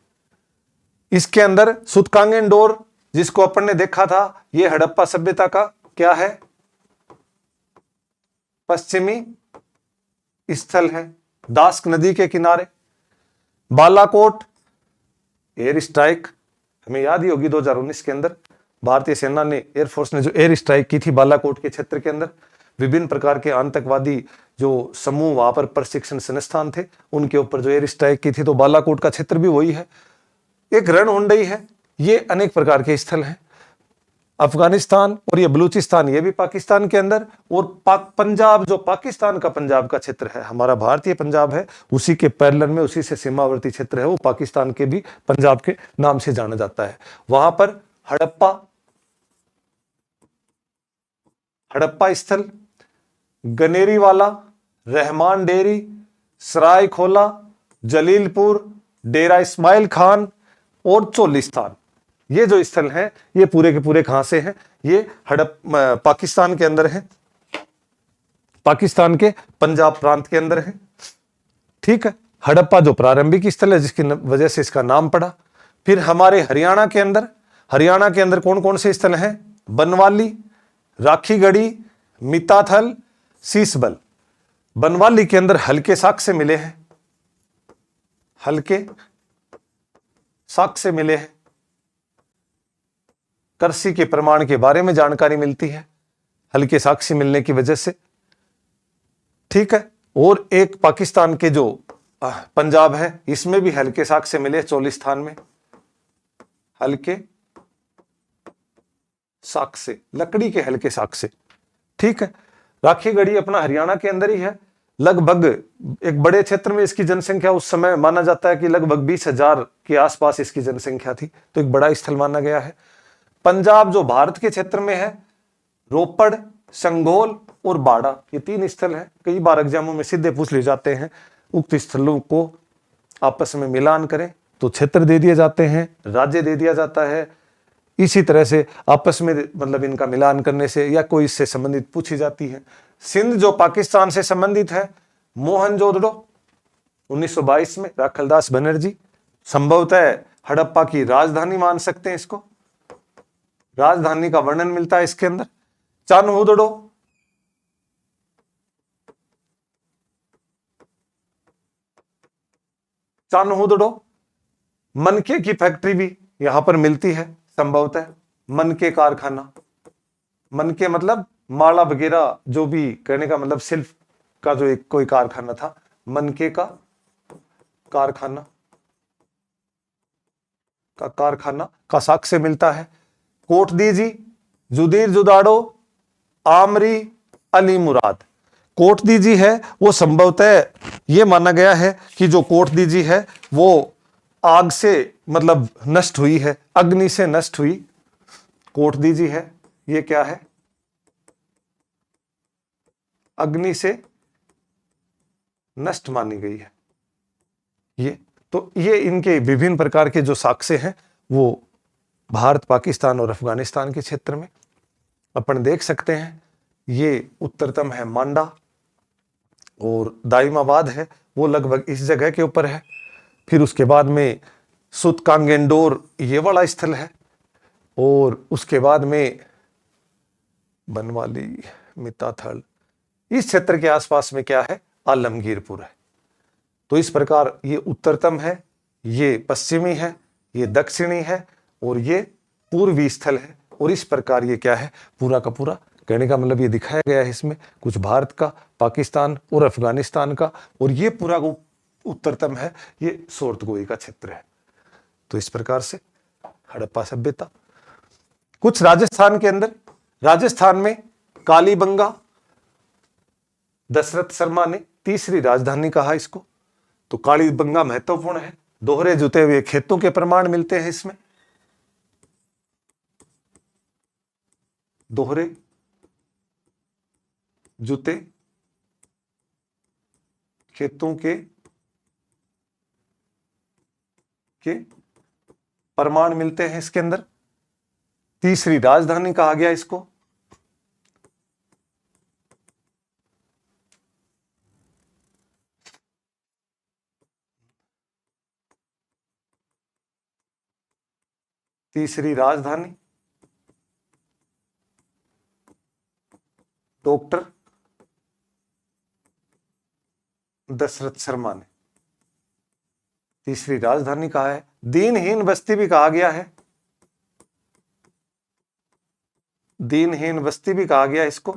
A: इसके अंदर सुतकांगेंडोर जिसको अपन ने देखा था, ये हड़प्पा सभ्यता का क्या है? पश्चिमी स्थल है, दास्क नदी के किनारे। बालाकोट एयर स्ट्राइक, हमें याद ही होगी 2019 के अंदर भारतीय सेना ने, एयरफोर्स ने जो एयर स्ट्राइक की थी बालाकोट के क्षेत्र के अंदर, विभिन्न प्रकार के आतंकवादी जो समूह वहां पर प्रशिक्षण संस्थान थे उनके ऊपर जो एयर स्ट्राइक की थी। तो बालाकोट का क्षेत्र भी वही है। एक रणहुंडई है। ये अनेक प्रकार के स्थल हैं। अफगानिस्तान और ये बलूचिस्तान, ये भी पाकिस्तान के अंदर। और पंजाब, जो पाकिस्तान का पंजाब का क्षेत्र है, हमारा भारतीय पंजाब है, उसी के पैरेलल में, उसी से सीमावर्ती क्षेत्र है, वो पाकिस्तान के भी पंजाब के नाम से जाना जाता है। वहां पर हड़प्पा स्थल, गनेरीवाला, रहमान डेरी, सरायखोला, जलीलपुर, डेरा इस्माइल खान और चोलिस्तान, ये जो स्थल हैं ये पूरे के पूरे कहां से हैं? ये पाकिस्तान के अंदर है, पाकिस्तान के पंजाब प्रांत के अंदर है। ठीक है, हड़प्पा जो प्रारंभिक स्थल है जिसकी वजह से इसका नाम पड़ा। फिर हमारे हरियाणा के अंदर कौन कौन से स्थल हैं? बनवाली, राखीगढ़ी, मिताथल, शीशबल। बनवाली के अंदर हल्के साक्ष्य मिले हैं, हल्के साक्ष्य मिले हैं, कृषि के प्रमाण के बारे में जानकारी मिलती है हल्के साक्ष्य मिलने की वजह से। ठीक है, और एक पाकिस्तान के जो पंजाब है इसमें भी हल्के साक्ष्य मिले 44 स्थान में, हल्के साक्ष्य, लकड़ी के हल्के साक्ष्य। ठीक है, राखीगढ़ी अपना हरियाणा के अंदर ही है, लगभग एक बड़े क्षेत्र में इसकी जनसंख्या उस समय माना जाता है कि लगभग 20,000 के आसपास इसकी जनसंख्या थी, तो एक बड़ा स्थल माना गया है। पंजाब जो भारत के क्षेत्र में है, रोपड़, संगोल और बाड़ा, ये 3 स्थल हैं। कई बार एग्जामों में सीधे पूछ ले जाते हैं, उक्त स्थलों को आपस में मिलान करें तो क्षेत्र दे दिए जाते हैं, राज्य दे दिया जाता है। इसी तरह से आपस में मतलब इनका मिलान करने से या कोई इससे संबंधित पूछी जाती है। सिंध जो पाकिस्तान से संबंधित है, मोहनजोदड़ो 1922 में, राखलदास बनर्जी, संभवतः हड़प्पा की राजधानी मान सकते हैं इसको, राजधानी का वर्णन मिलता है इसके अंदर। चान्होदड़ो मनके की फैक्ट्री भी यहां पर मिलती है संभवतः, मनके कारखाना, मनके मतलब माला वगैरह, जो भी कहने का मतलब शिल्प का जो एक कोई कारखाना था, मनके का कारखाना का साक्ष्य मिलता है। कोटदीजी, जुदीर जुदाड़ो, आमरी, अली मुराद। कोटदीजी है वो संभवतः ये माना गया है कि जो कोटदीजी है वो आग से मतलब नष्ट हुई है, अग्नि से नष्ट हुई कोटदीजी है। ये क्या है? अग्नि से नष्ट मानी गई है ये। तो ये इनके विभिन्न प्रकार के जो साक्ष्य हैं वो भारत, पाकिस्तान और अफगानिस्तान के क्षेत्र में अपन देख सकते हैं। ये उत्तरतम है मांडा, और दाइमाबाद है वो लगभग इस जगह के ऊपर है। फिर उसके बाद में सुतकांगेंडोर ये वाला स्थल है, और उसके बाद में बनवाली, मिताथल, इस क्षेत्र के आसपास में क्या है? आलमगीरपुर है। तो इस प्रकार ये उत्तरतम है, ये पश्चिमी है, ये दक्षिणी है, और ये पूर्वी स्थल है। और इस प्रकार ये क्या है? पूरा का पूरा कहने का मतलब ये दिखाया गया है इसमें कुछ भारत का, पाकिस्तान और अफगानिस्तान का, और ये पूरा उत्तरतम है, ये सोर्तगोई का क्षेत्र है। तो इस प्रकार से हड़प्पा सभ्यता। कुछ राजस्थान के अंदर, राजस्थान में कालीबंगा, दशरथ शर्मा ने तीसरी राजधानी कहा इसको। तो कालीबंगा महत्वपूर्ण है, दोहरे जुते हुए खेतों के प्रमाण मिलते हैं इसमें, दोहरे जुते खेतों के प्रमाण मिलते हैं इसके अंदर। तीसरी राजधानी कहा गया इसको। तीसरी राजधानी डॉक्टर दशरथ शर्मा ने तीसरी राजधानी कहा है। दीनहीन बस्ती भी कहा गया है, दीनहीन बस्ती भी कहा गया इसको,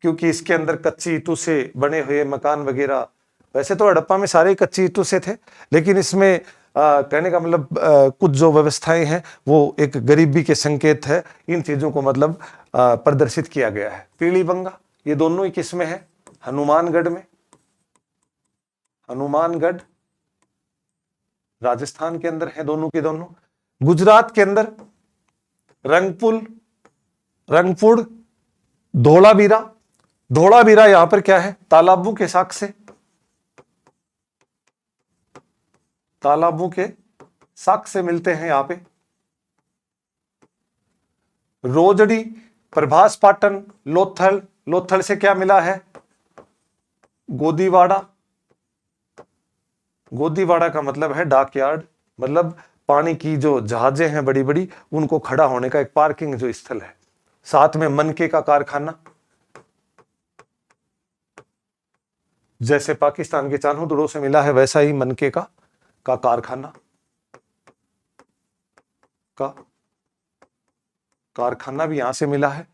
A: क्योंकि इसके अंदर कच्ची ईंटों से बने हुए मकान वगैरह, वैसे तो हड़प्पा में सारे कच्ची ईंटों से थे, लेकिन इसमें कहने का मतलब कुछ जो व्यवस्थाएं हैं वो एक गरीबी के संकेत है, इन चीजों को मतलब प्रदर्शित किया गया है। पीलीबंगा ये दोनों ही किस्में हैं, हनुमानगढ़ में, हनुमानगढ़ राजस्थान के अंदर है दोनों के दोनों। गुजरात के अंदर रंगपुर, धोलावीरा, धोलावीरा यहां पर क्या है? तालाबों के साक्ष्य, तालाबों के साक्ष्य मिलते हैं यहां पे। रोजड़ी, प्रभास पाटन, लोथल, लोथल से क्या मिला है? गोदीवाड़ा, गोदीवाड़ा का मतलब है डॉकयार्ड, मतलब पानी की जो जहाजें हैं बड़ी बड़ी उनको खड़ा होने का एक पार्किंग जो स्थल है। साथ में मनके का कारखाना, जैसे पाकिस्तान के चान्होदड़ों से मिला है वैसा ही मनके का कारखाना का कारखाना भी यहां से मिला है।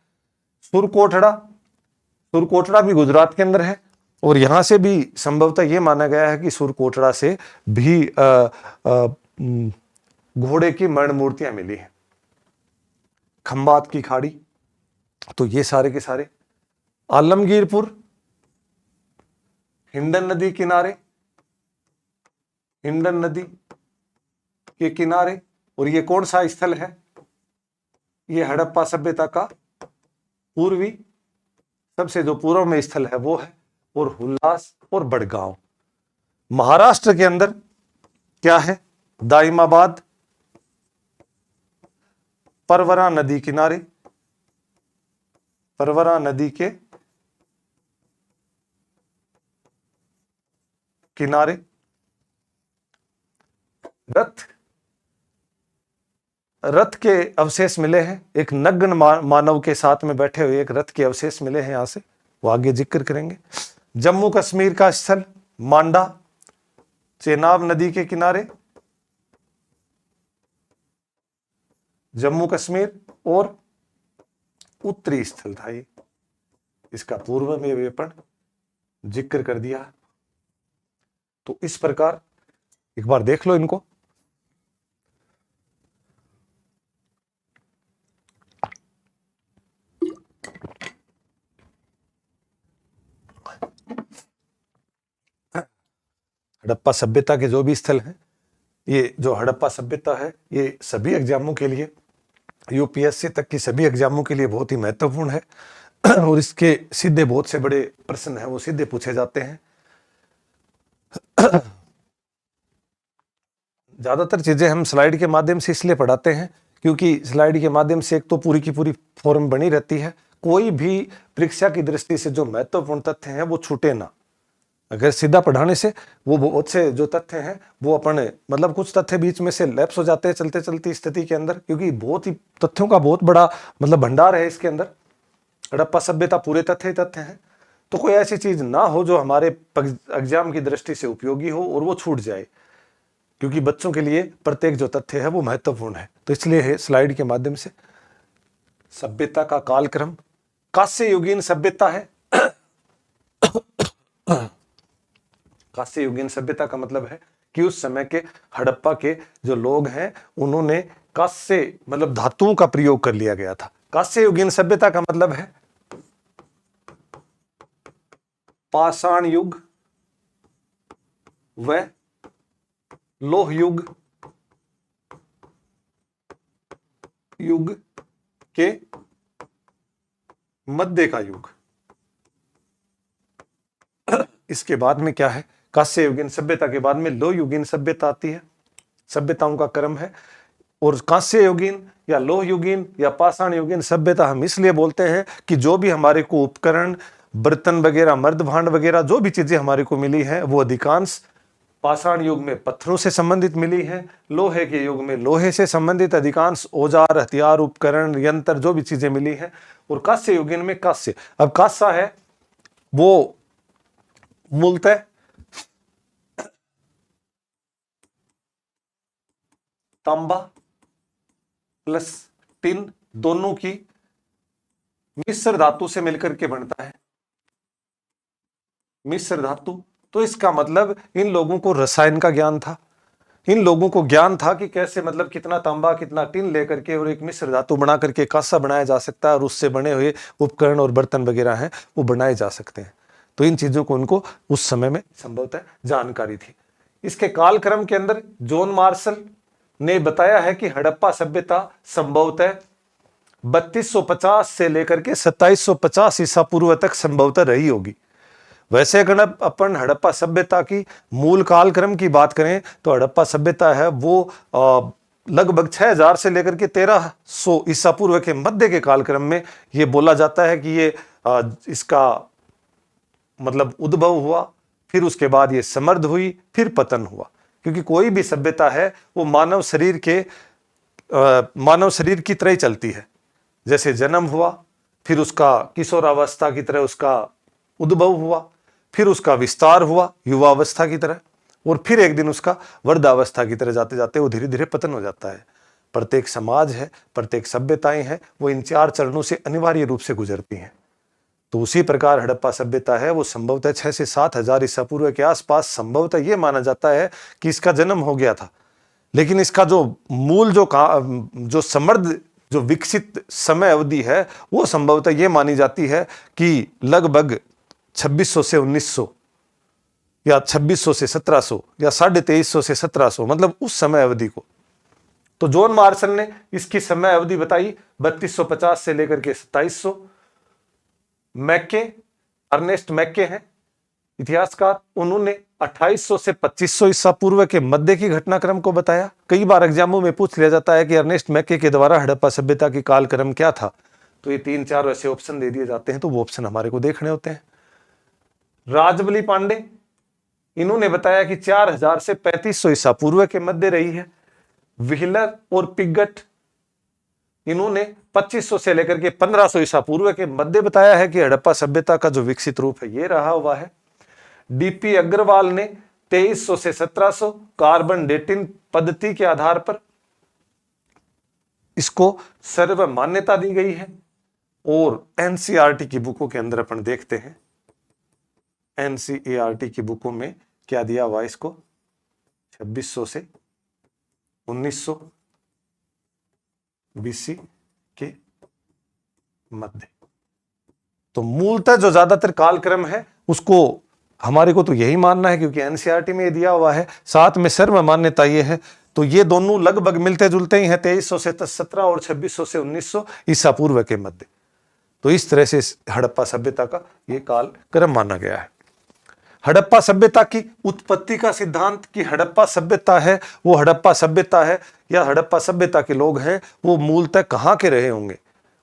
A: सुरकोटड़ा, सुरकोटड़ा भी गुजरात के अंदर है और यहां से भी संभवतः यह माना गया है कि सुरकोटड़ा से भी घोड़े की मरण मूर्तियां मिली हैं। खंबात की खाड़ी, तो ये सारे के सारे। आलमगीरपुर, हिंडन नदी किनारे, हिंडन नदी के किनारे, और ये कौन सा स्थल है? ये हड़प्पा सभ्यता का पूर्वी, सबसे जो पूर्व में स्थल है वो है, और हुल्लास और बड़गांव। महाराष्ट्र के अंदर क्या है? दाइमाबाद, परवरा नदी किनारे, परवरा नदी के किनारे। रथ के अवशेष मिले हैं, एक नग्न मानव के साथ में बैठे हुए एक रथ के अवशेष मिले हैं यहां से, वो आगे जिक्र करेंगे। जम्मू कश्मीर का स्थल मांडा, चेनाब नदी के किनारे, जम्मू कश्मीर, और उत्तरी स्थल था ये, इसका पूर्व में विपण जिक्र कर दिया। तो इस प्रकार एक बार देख लो इनको। हड़प्पा सभ्यता के जो भी स्थल हैं, ये जो हड़प्पा सभ्यता है ये सभी एग्जामों के लिए, यूपीएससी तक की सभी एग्जामों के लिए बहुत ही महत्वपूर्ण है और इसके सीधे बहुत से बड़े प्रश्न हैं वो सीधे पूछे जाते हैं। ज्यादातर चीजें हम स्लाइड के माध्यम से इसलिए पढ़ाते हैं क्योंकि स्लाइड के माध्यम से एक तो पूरी की पूरी फॉर्म बनी रहती है, कोई भी परीक्षा की दृष्टि से जो महत्वपूर्ण तथ्य हैं वो छूटे ना। अगर सीधा पढ़ाने से वो बहुत से जो तथ्य हैं वो अपन मतलब कुछ तथ्य बीच में से लैप्स हो जाते हैं चलते चलती स्थिति के अंदर, क्योंकि बहुत ही तथ्यों का बहुत बड़ा मतलब भंडार है इसके अंदर। हड़प्पा सभ्यता पूरे तथ्य ही तथ्य हैं, तो कोई ऐसी चीज ना हो जो हमारे एग्जाम की दृष्टि से उपयोगी हो और वो छूट जाए, क्योंकि बच्चों के लिए प्रत्येक जो तथ्य है वो महत्वपूर्ण है। तो इसलिए है स्लाइड के माध्यम से। सभ्यता का कालक्रम, कांस्य युगीन सभ्यता है। कांस्य युगीन सभ्यता का मतलब है कि उस समय के हड़प्पा के जो लोग हैं उन्होंने कांस्य मतलब धातुओं का प्रयोग कर लिया गया था। कांस्य युगीन सभ्यता का मतलब है पाषाण युग व लोह युग के मध्य का युग। इसके बाद में क्या है? कांस्य युगीन सभ्यता के बाद में लोह युगीन सभ्यता आती है, सभ्यताओं का क्रम है। और कांस्य युगीन या लोह युगीन या पाषाण युगीन सभ्यता हम इसलिए बोलते हैं कि जो भी हमारे को उपकरण, बर्तन वगैरह, मर्द भांड वगैरह जो भी चीजें हमारे को मिली हैं वो अधिकांश पाषाण युग में पत्थरों से संबंधित मिली है, लोहे के युग में लोहे से संबंधित अधिकांश औजार, हथियार, उपकरण, यंत्र जो भी चीजें मिली हैं। और कांस्य युगीन में कांस्य, अब कांसा है वो मूलतः तांबा प्लस टिन दोनों की मिश्र धातु से मिलकर के बनता है, मिश्र धातु। तो इसका मतलब इन लोगों को रसायन का ज्ञान था, इन लोगों को ज्ञान था कि कैसे मतलब कितना तांबा कितना टिन लेकर के और एक मिश्र धातु बना करके कांसा बनाया जा सकता है और उससे बने हुए उपकरण और बर्तन वगैरह हैं वो बनाए जा सकते हैं। तो इन चीजों को उनको उस समय में संभवतः जानकारी थी। इसके कालक्रम के अंदर जॉन मार्शल ने बताया है कि हड़प्पा सभ्यता संभवतः 3250 से लेकर के 2750 ईसा पूर्व तक संभवतः रही होगी। वैसे अगर अपन हड़प्पा सभ्यता की मूल कालक्रम की बात करें तो हड़प्पा सभ्यता है वो लगभग 6000 से लेकर के 1300 ईसा पूर्व के मध्य के कालक्रम में ये बोला जाता है कि ये इसका मतलब उद्भव हुआ। फिर उसके बाद ये समृद्ध हुई, फिर पतन हुआ। क्योंकि कोई भी सभ्यता है वो मानव शरीर की तरह ही चलती है। जैसे जन्म हुआ, फिर उसका किशोरावस्था की तरह उसका उद्भव हुआ, फिर उसका विस्तार हुआ युवावस्था की तरह, और फिर एक दिन उसका वृद्धावस्था की तरह जाते जाते वो धीरे धीरे पतन हो जाता है। प्रत्येक समाज है, प्रत्येक सभ्यताएं हैं, वो इन 4 चरणों से अनिवार्य रूप से गुजरती हैं। तो उसी प्रकार हड़प्पा सभ्यता है वो संभवतः 6 से 7 हजार ईसा पूर्व के आसपास संभवतः ये माना जाता है कि इसका जन्म हो गया था। लेकिन इसका जो मूल जो समृद्ध जो विकसित समय अवधि है वो संभवतः ये मानी जाती है कि लगभग 2600 से 1900 या 2600 से 1700 या 2350 से 1700, मतलब उस समय अवधि को। तो जॉन मार्शल ने इसकी समय अवधि बताई 3250 से लेकर के 2700। मैके, अर्नेस्ट मैके हैं इतिहासकार, उन्होंने 2800 से 2500 ईसा पूर्व के मध्य की घटनाक्रम को बताया। कई बार एग्जामों में पूछ लिया जाता है कि अर्नेस्ट मैके के द्वारा हड़प्पा सभ्यता की कालक्रम क्या था, तो ये 3-4 ऐसे ऑप्शन दे दिए जाते हैं, तो वो ऑप्शन हमारे को देखने होते हैं। राजबली पांडे, इन्होंने बताया कि 4000 से 3500 ईसा पूर्व के मध्य रही है। व्हीलर और पिगट, इन्होंने 2500 से लेकर के 1500 ईसा पूर्व के मध्य बताया है कि हड़प्पा सभ्यता का जो विकसित रूप है ये रहा हुआ है। डीपी अग्रवाल ने 2300 से 1700 कार्बन डेटिंग पद्धति के आधार पर इसको सर्व मान्यता दी गई है। और एनसीईआरटी की बुकों के अंदर अपन देखते हैं, एनसीईआरटी की बुकों में क्या दिया हुआ इसको, 2600 से 1900 बीसी के मध्य। तो मूलतः जो ज्यादातर कालक्रम है उसको हमारे को तो यही मानना है, क्योंकि एनसीईआरटी में दिया हुआ है, साथ में सर्व मान्यता ये है। तो ये दोनों लगभग मिलते जुलते ही हैं, 2300 से 17 और 2600 से 1900 ईसा पूर्व के मध्य। तो इस तरह से हड़प्पा सभ्यता का ये कालक्रम माना गया है। हड़प्पा सभ्यता की उत्पत्ति का सिद्धांत कि हड़प्पा सभ्यता है वो हड़प्पा सभ्यता है या हड़प्पा सभ्यता के लोग हैं वो मूलतः कहाँ के रहे होंगे,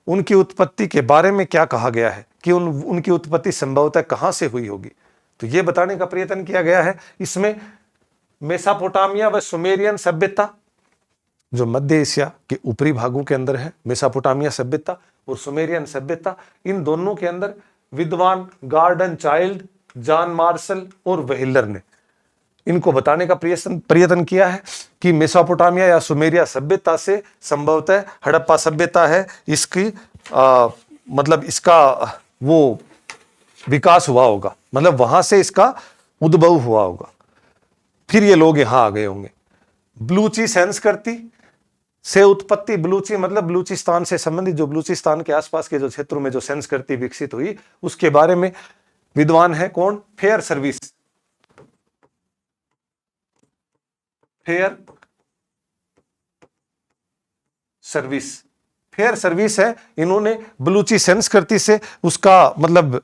A: उनकी उत्पत्ति के बारे में क्या कहा गया है कि उनकी उत्पत्ति संभवतः कहाँ से हुई होगी, तो ये बताने का प्रयत्न किया गया है। इसमें मेसोपोटामिया व सुमेरियन सभ्यता जो मध्य एशिया के ऊपरी भागों के अंदर है, मेसोपोटामिया सभ्यता और सुमेरियन सभ्यता, इन दोनों के अंदर विद्वान गॉर्डन चाइल्ड, जॉन मार्शल और व्हीलर ने इनको बताने का प्रयत्न किया है कि मेसोपोटामिया या सुमेरिया सभ्यता से संभवतः हड़प्पा सभ्यता है, इसकी मतलब इसका वो विकास हुआ होगा, मतलब वहां से इसका उद्भव हुआ होगा, फिर ये लोग यहां आ गए होंगे। बलूची संस्कृति से उत्पत्ति, बलूची मतलब बलूचिस्तान से संबंधित, जो बलूचिस्तान के आसपास के जो क्षेत्रों में जो संस्कृति विकसित हुई उसके बारे में विद्वान है कौन, फेयर सर्विस, फेयर सर्विस है। इन्होंने बलूची संस्कृति से उसका मतलब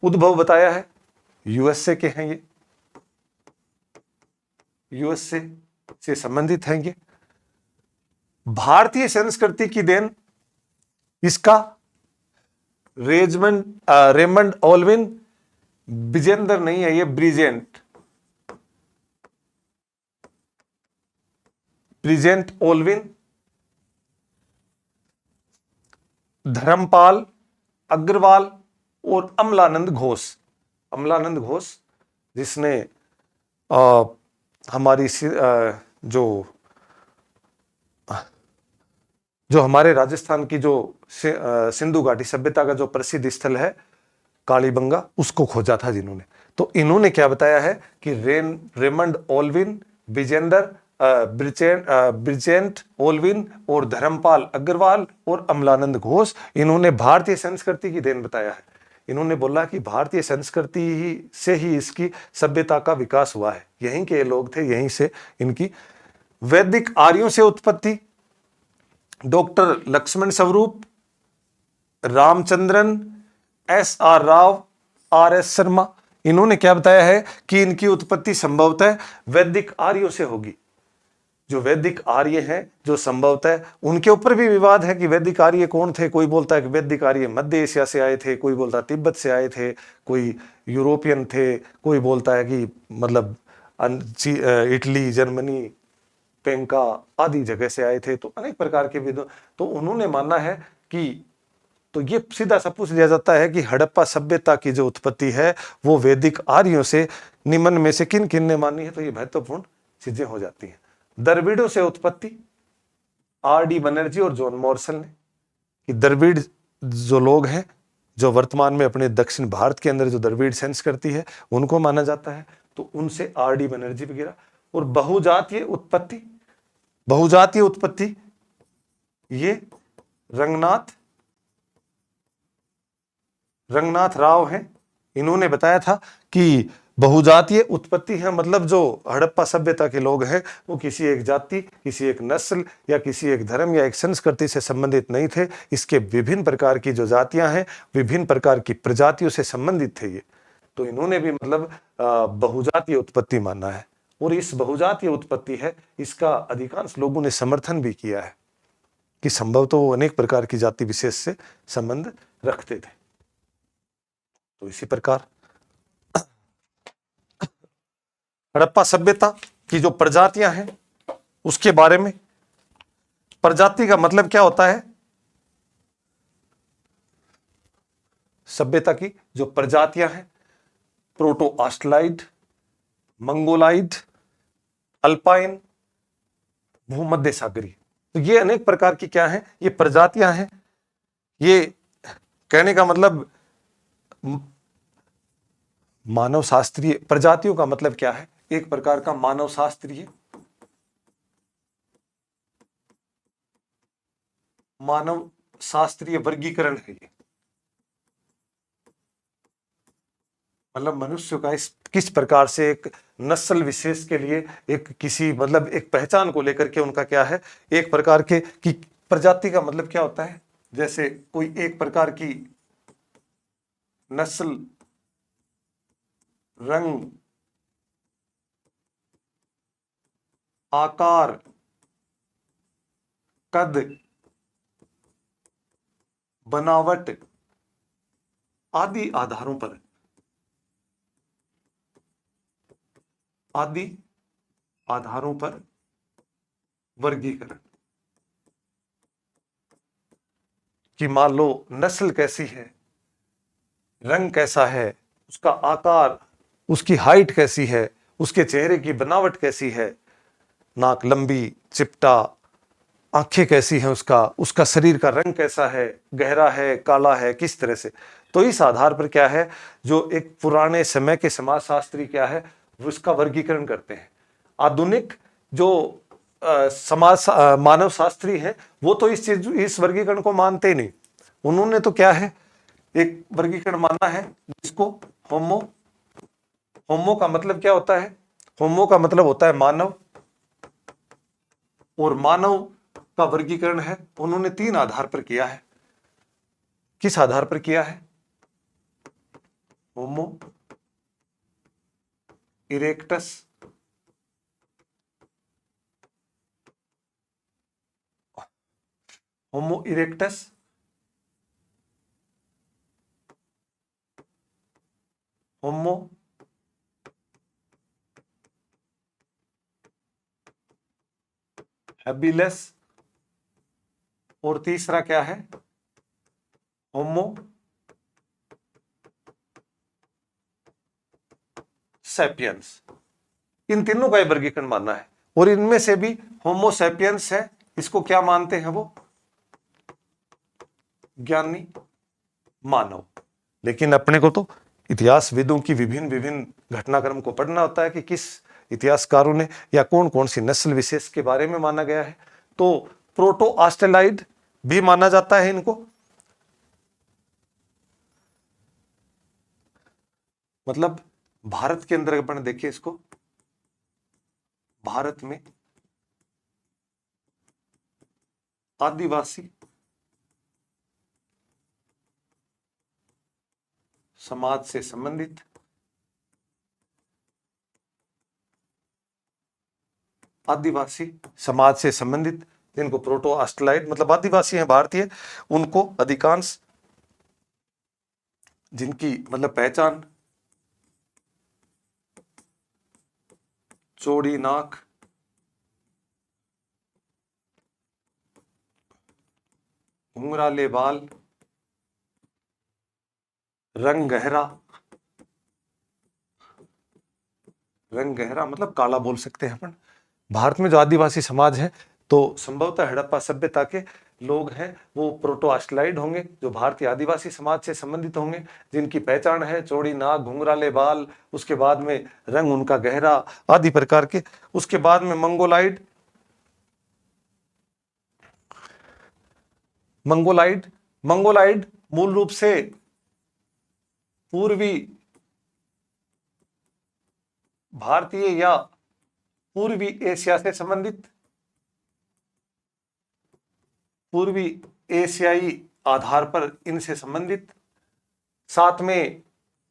A: उद्भव बताया है। यूएसए के हैं ये, यूएसए से संबंधित हैं ये। भारतीय संस्कृति की देन इसका रेमंड ओल्विन, बिजेंदर नहीं है ये, ब्रिजेंट ओल्विन, धर्मपाल अग्रवाल और अमलानंद घोष जिसने हमारी जो हमारे राजस्थान की जो सिंधु घाटी सभ्यता का जो प्रसिद्ध स्थल है कालीबंगा, उसको खोजा था जिन्होंने। तो इन्होंने क्या बताया है कि रेमंड ओल्विन, ब्रिजेंट ओल्विन और धर्मपाल अग्रवाल और अमलानंद घोष, इन्होंने भारतीय संस्कृति की देन बताया है। इन्होंने बोला कि भारतीय संस्कृति से ही इसकी सभ्यता का विकास हुआ है, यहीं के लोग थे, यहीं से इनकी। वैदिक आर्यों से उत्पत्ति, डॉक्टर लक्ष्मण स्वरूप, रामचंद्रन, SR राव, RS शर्मा, इन्होंने क्या बताया है कि इनकी उत्पत्ति संभवतः वैदिक आर्यों से होगी। जो वैदिक आर्य हैं, जो संभवतः उनके ऊपर भी विवाद है कि वैदिक आर्य कौन थे। कोई बोलता है कि वैदिक आर्य मध्य एशिया से आए थे, कोई बोलता है तिब्बत से आए थे, कोई यूरोपियन थे, कोई बोलता है कि मतलब इटली, जर्मनी, पेंका आदि जगह से आए थे। तो अनेक प्रकार के विद्वान, तो उन्होंने माना है कि, तो ये सीधा सा पूछ लिया जाता है कि हड़प्पा सभ्यता की जो उत्पत्ति है वो वैदिक आर्यों से निम्न में से किन किन ने मानी है। तो ये महत्वपूर्ण चीजें हो जाती हैं। द्रविड़ों से उत्पत्ति, R.D. बनर्जी और जॉन मॉर्सल ने, कि द्रविड़ जो लोग हैं, जो वर्तमान में अपने दक्षिण भारत के अंदर जो द्रविड़ संस्कृति है उनको माना जाता है। तो उनसे R.D. बनर्जी वगैरह। और बहुजातीय उत्पत्ति, बहुजातीय उत्पत्ति ये रंगनाथ राव हैं। इन्होंने बताया था कि बहुजातीय उत्पत्ति है, मतलब जो हड़प्पा सभ्यता के लोग हैं वो किसी एक जाति, किसी एक नस्ल या किसी एक धर्म या एक संस्कृति से संबंधित नहीं थे। इसके विभिन्न प्रकार की जो जातियां हैं, विभिन्न प्रकार की प्रजातियों से संबंधित थे ये। तो इन्होंने भी मतलब बहुजातीय उत्पत्ति माना है। और इस बहुजातीय उत्पत्ति है, इसका अधिकांश लोगों ने समर्थन भी किया है कि संभव तो अनेक प्रकार की जाति विशेष से संबंध रखते थे। तो इसी प्रकार हड़प्पा सभ्यता की जो प्रजातियां हैं उसके बारे में, प्रजाति का मतलब क्या होता है, सभ्यता की जो प्रजातियां हैं, प्रोटो ऑस्ट्रलाइड, मंगोलाइड, अल्पाइन, भूमध्य सागरी। तो ये अनेक प्रकार की क्या है, ये प्रजातियां हैं। ये कहने का मतलब मानव शास्त्रीय, प्रजातियों का मतलब क्या है, एक प्रकार का मानव शास्त्रीय, मानव शास्त्रीय वर्गीकरण है ये। मतलब मनुष्य का इस किस प्रकार से एक नस्ल विशेष के लिए एक किसी मतलब एक पहचान को लेकर के उनका क्या है, एक प्रकार के कि प्रजाति का मतलब क्या होता है, जैसे कोई एक प्रकार की नस्ल, रंग, आकार, कद, बनावट आदि आधारों पर, आदि आधारों पर वर्गीकरण, कि मान लो नस्ल कैसी है, रंग कैसा है, उसका आकार, उसकी हाइट कैसी है, उसके चेहरे की बनावट कैसी है, नाक लंबी चिपटा, आंखें कैसी हैं उसका, उसका शरीर का रंग कैसा है, गहरा है, काला है, किस तरह से। तो इस आधार पर क्या है, जो एक पुराने समय के समाजशास्त्री क्या है वो इसका वर्गीकरण करते हैं। आधुनिक जो मानव शास्त्री हैं वो तो इस वर्गीकरण को मानते ही नहीं। उन्होंने तो क्या है, एक वर्गीकरण माना है जिसको होमो, होमो का मतलब क्या होता है, होमो का मतलब होता है मानव। और मानव का वर्गीकरण है उन्होंने 3 आधार पर किया है। किस आधार पर किया है, होमो इरेक्टस, होमो इरेक्टस, होमो हैबिलिस, और तीसरा क्या है, होमो सैपियंस। इन तीनों का वर्गीकरण मानना है। और इनमें से भी होमो सैपियंस है, इसको क्या मानते हैं वो, ज्ञानी मानव। लेकिन अपने को तो इतिहासविदों की विभिन्न विभिन्न घटनाक्रम को पढ़ना होता है कि किस इतिहासकारों ने या कौन कौन सी नस्ल विशेष के बारे में माना गया है। तो प्रोटो ऑस्ट्रेलाइड भी माना जाता है इनको, मतलब भारत के अंदर अपन देखिए इसको, भारत में आदिवासी समाज से संबंधित आदिवासी समाज से संबंधित, जिनको प्रोटो ऑस्ट्रेलाइड मतलब आदिवासी हैं भारतीय, उनको अधिकांश जिनकी मतलब पहचान चौड़ी नाक, घुंघराले बाल, रंग गहरा, रंग गहरा मतलब काला बोल सकते हैं अपन। भारत में जो आदिवासी समाज है तो संभवतः हड़प्पा सभ्यता के लोग हैं वो प्रोटो ऑस्ट्रेलाइड होंगे, जो भारतीय आदिवासी समाज से संबंधित होंगे, जिनकी पहचान है चौड़ी नाक, घुंघराले बाल, उसके बाद में रंग उनका गहरा आदि प्रकार के। उसके बाद में मंगोलाइड, मंगोलाइड मंगोलाइड मूल रूप से पूर्वी भारतीय या पूर्वी एशिया से संबंधित, पूर्वी एशियाई आधार पर इनसे संबंधित। साथ में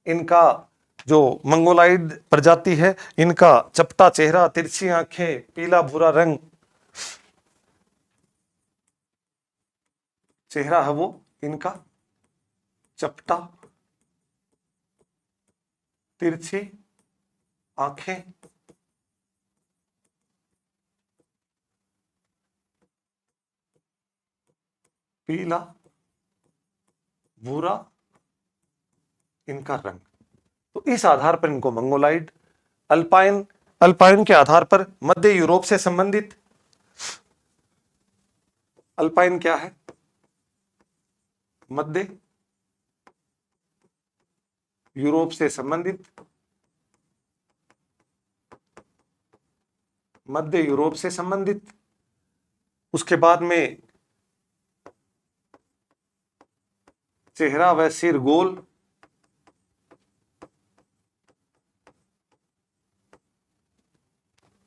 A: इनका जो मंगोलाइड प्रजाति है, इनका चपटा चेहरा, तिरछी आंखें, पीला भूरा रंग चेहरा है वो इनका, चपटा, तिरछी आंखें, पीला भूरा इनका रंग। तो इस आधार पर इनको मंगोलाइड। अल्पाइन, अल्पाइन के आधार पर मध्य यूरोप से संबंधित। अल्पाइन क्या है? मध्य यूरोप से संबंधित, मध्य यूरोप से संबंधित। उसके बाद में चेहरा व सिर गोल,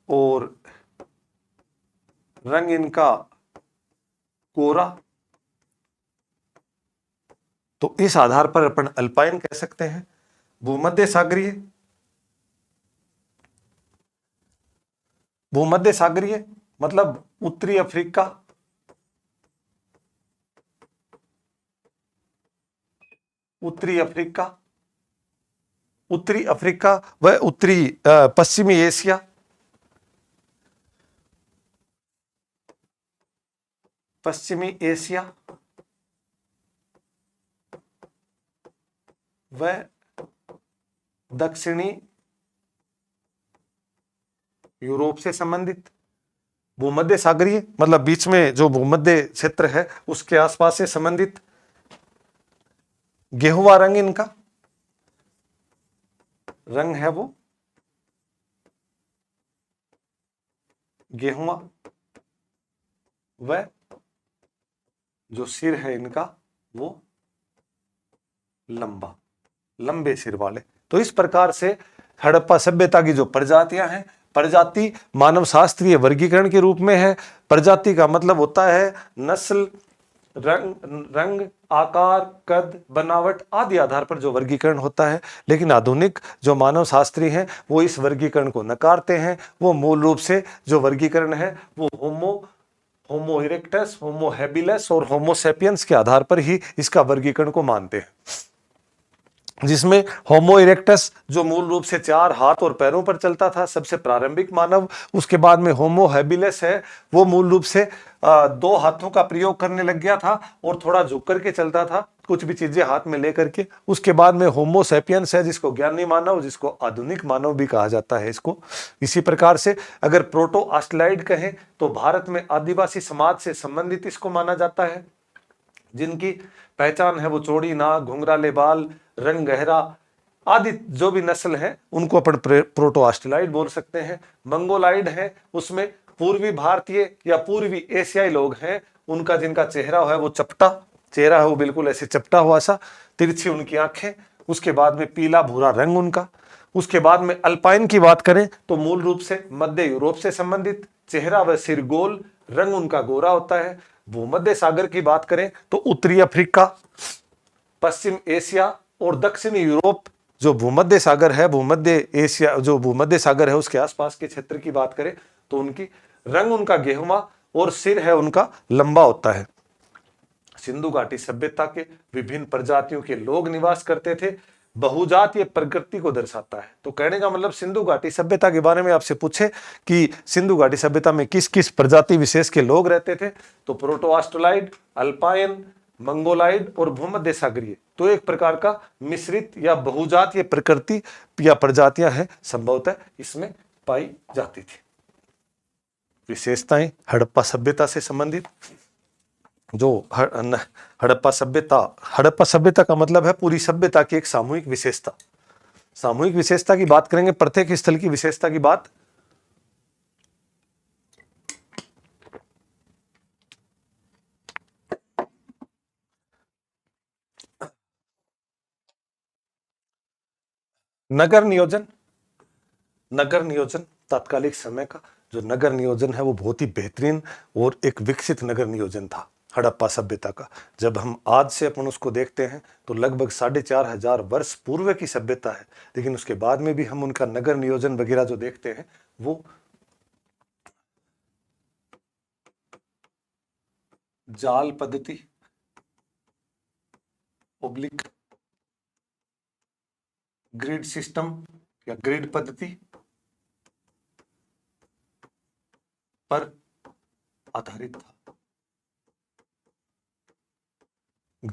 A: और रंग इनका कोरा। तो इस आधार पर अपन अल्पाइन कह सकते हैं। भूमध्य सागरीय, भूमध्य सागरीय मतलब उत्तरी अफ्रीका, उत्तरी अफ्रीका, उत्तरी अफ्रीका व उत्तरी पश्चिमी एशिया, पश्चिमी एशिया व दक्षिणी यूरोप से संबंधित। भूमध्य सागरीय मतलब बीच में जो भूमध्य क्षेत्र है उसके आसपास से संबंधित। गेहुआ रंग इनका रंग है वो गेहुआ, व जो सिर है इनका वो लंबा, लंबे सिर वाले। तो इस प्रकार से हड़प्पा सभ्यता की जो प्रजातियां हैं, प्रजाति मानव शास्त्रीय वर्गीकरण के रूप में है। प्रजाति का मतलब होता है नस्ल, रंग, आकार, कद, बनावट आदि आधार पर जो वर्गीकरण होता है। लेकिन आधुनिक जो मानव शास्त्री हैं वो इस वर्गीकरण को नकारते हैं। वो मूल रूप से जो वर्गीकरण है वो होमो इरेक्टस, होमो हैबिलस और होमो सेपियंस के आधार पर ही इसका वर्गीकरण को मानते हैं, जिसमें होमो इरेक्टस जो मूल रूप से 4 हाथ और पैरों पर चलता था, सबसे प्रारंभिक मानव। उसके बाद में होमो हैबिलस है, वो मूल रूप से 2 हाथों का प्रयोग करने लग गया था और थोड़ा झुक करके चलता था, कुछ भी चीजें हाथ में लेकर के। उसके बाद में होमो सेपियंस है, जिसको ज्ञानी मानव, जिसको आधुनिक मानव भी कहा जाता है इसको। इसी प्रकार से अगर प्रोटो ऑस्ट्रेलाइड कहें तो भारत में आदिवासी समाज से संबंधित इसको माना जाता है, जिनकी पहचान है वो चौड़ी नाक, घुंघराले बाल, रंग गहरा आदि जो भी नस्ल है उनको अपन प्रोटो ऑस्ट्रेलाइड बोल सकते हैं। मंगोलाइड है, उसमें पूर्वी भारतीय या पूर्वी एशियाई लोग हैं, उनका जिनका चेहरा है वो चपटा चेहरा है, वो बिल्कुल ऐसे चपटा हुआ सा, तिरछी उनकी आंखें। उसके बाद में पीला भूरा रंग उनका। उसके बाद में अल्पाइन की बात करें तो मूल रूप से मध्य यूरोप से संबंधित, चेहरा व सिर गोल, रंग उनका गोरा होता है। भूमध्य सागर की बात करें तो उत्तरी अफ्रीका, पश्चिम एशिया और दक्षिणी यूरोप, जो भूमध्य सागर है, भूमध्य एशिया जो भूमध्य सागर है उसके आसपास के क्षेत्र की बात करें तो उनकी रंग उनका गेहुआ और सिर है उनका लंबा होता है। सिंधु घाटी सभ्यता के विभिन्न प्रजातियों के लोग निवास करते थे। बहुजातीय प्रकृति को दर्शाता है। तो कहने का मतलब सिंधु घाटी सभ्यता के बारे में आपसे पूछे कि सिंधु घाटी सभ्यता में किस किस प्रजाति विशेष के लोग रहते थे, तो प्रोटो ऑस्ट्रेलाइड, अल्पाइन, मंगोलाइड और भूमध्य सागरीय। तो एक प्रकार का मिश्रित या बहुजातीय प्रकृति या प्रजातियां हैं संभवतः इसमें पाई जाती थी। विशेषताएं हड़प्पा सभ्यता से संबंधित, जो हड़प्पा सभ्यता का मतलब है पूरी सभ्यता की एक सामूहिक विशेषता। सामूहिक विशेषता की बात करेंगे, प्रत्येक स्थल की विशेषता की बात नगर नियोजन तात्कालिक समय का जो नगर नियोजन है वो बहुत ही बेहतरीन और एक विकसित नगर नियोजन था हड़प्पा सभ्यता का। जब हम आज से अपन उसको देखते हैं तो लगभग 4500 वर्ष पूर्व की सभ्यता है, लेकिन उसके बाद में भी हम उनका नगर नियोजन वगैरह जो देखते हैं वो जाल पद्धति ओब्लिक ग्रिड सिस्टम या ग्रिड पद्धति पर आधारित था।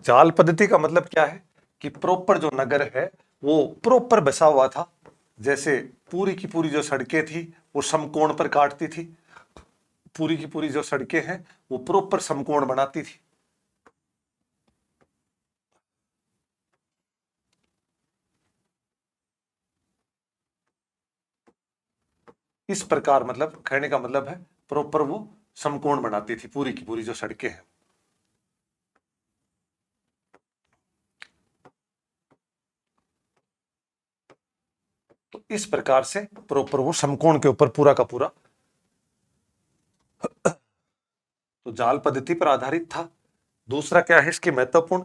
A: जाल पद्धति का मतलब क्या है कि प्रॉपर जो नगर है वो प्रॉपर बसा हुआ था। जैसे पूरी की पूरी जो सड़कें थी वो समकोण पर काटती थी, पूरी की पूरी जो सड़कें हैं वो प्रॉपर समकोण बनाती थी। इस प्रकार मतलब कहने का मतलब है प्रॉपर वो समकोण बनाती थी पूरी की पूरी जो सड़कें हैं। तो इस प्रकार से प्रॉपर वो समकोण के ऊपर पूरा का पूरा तो जाल पद्धति पर आधारित था। दूसरा क्या है इसकी महत्वपूर्ण,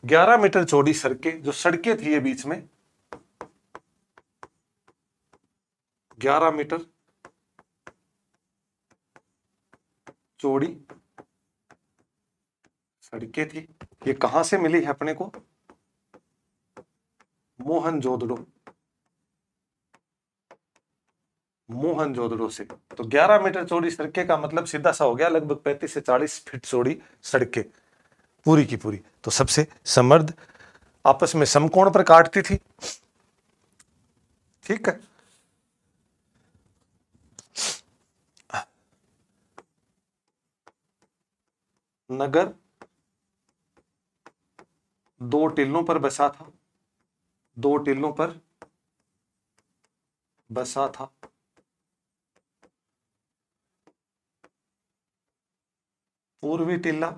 A: 11 मीटर चौड़ी सड़कें, जो सड़कें थी ये बीच में 11 मीटर चौड़ी सड़कें थी। ये कहां से मिली है अपने को, मोहनजोदड़ो से। तो 11 मीटर चौड़ी सड़कें का मतलब सीधा सा हो गया लगभग 35 से 40 फीट चौड़ी सड़कें पूरी की पूरी। तो सबसे समृद्ध, आपस में समकोण पर काटती थी। ठीक है, नगर 2 टिल्लों पर बसा था, 2 टिल्लों पर बसा था। पूर्वी टिल्ला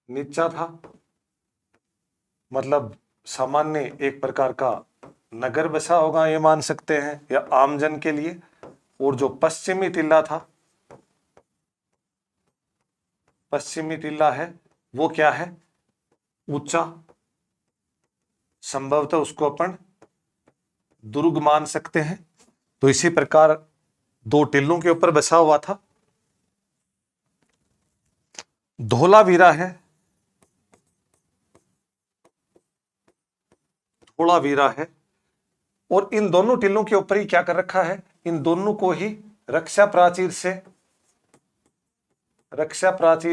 A: नीचा था, मतलब सामान्य एक प्रकार का नगर बसा होगा ये मान सकते हैं या आमजन के लिए। और जो पश्चिमी टिल्ला था, पश्चिमी टिल्ला है वो क्या है, ऊंचा, संभवतः उसको अपन दुर्ग मान सकते हैं। तो इसी प्रकार 2 टिल्लों के ऊपर बसा हुआ था। धोलावीरा है, धोलावीरा है, और इन दोनों टिल्लों के ऊपर ही क्या कर रखा है, इन दोनों को ही रक्षा प्राचीर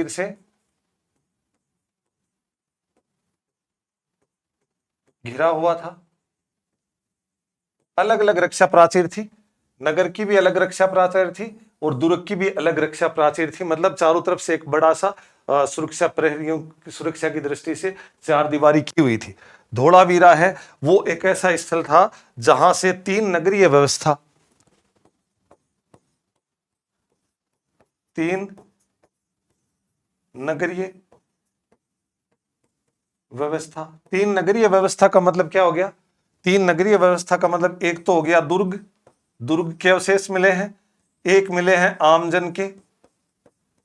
A: से घिरा हुआ था। अलग अलग रक्षा प्राचीर थी, नगर की भी अलग रक्षा प्राचीर थी और दुर्ग की भी अलग रक्षा प्राचीर थी। मतलब चारों तरफ से एक बड़ा सा सुरक्षा प्रहरियों की सुरक्षा की दृष्टि से 4 दीवारी की हुई थी। धोलावीरा है वो एक ऐसा स्थल था जहां से 3 नगरीय व्यवस्था, 3 नगरीय व्यवस्था। 3 नगरीय व्यवस्था का मतलब क्या हो गया, 3 नगरीय व्यवस्था का मतलब एक तो हो गया दुर्ग, दुर्ग के अवशेष मिले हैं, एक मिले हैं आमजन के,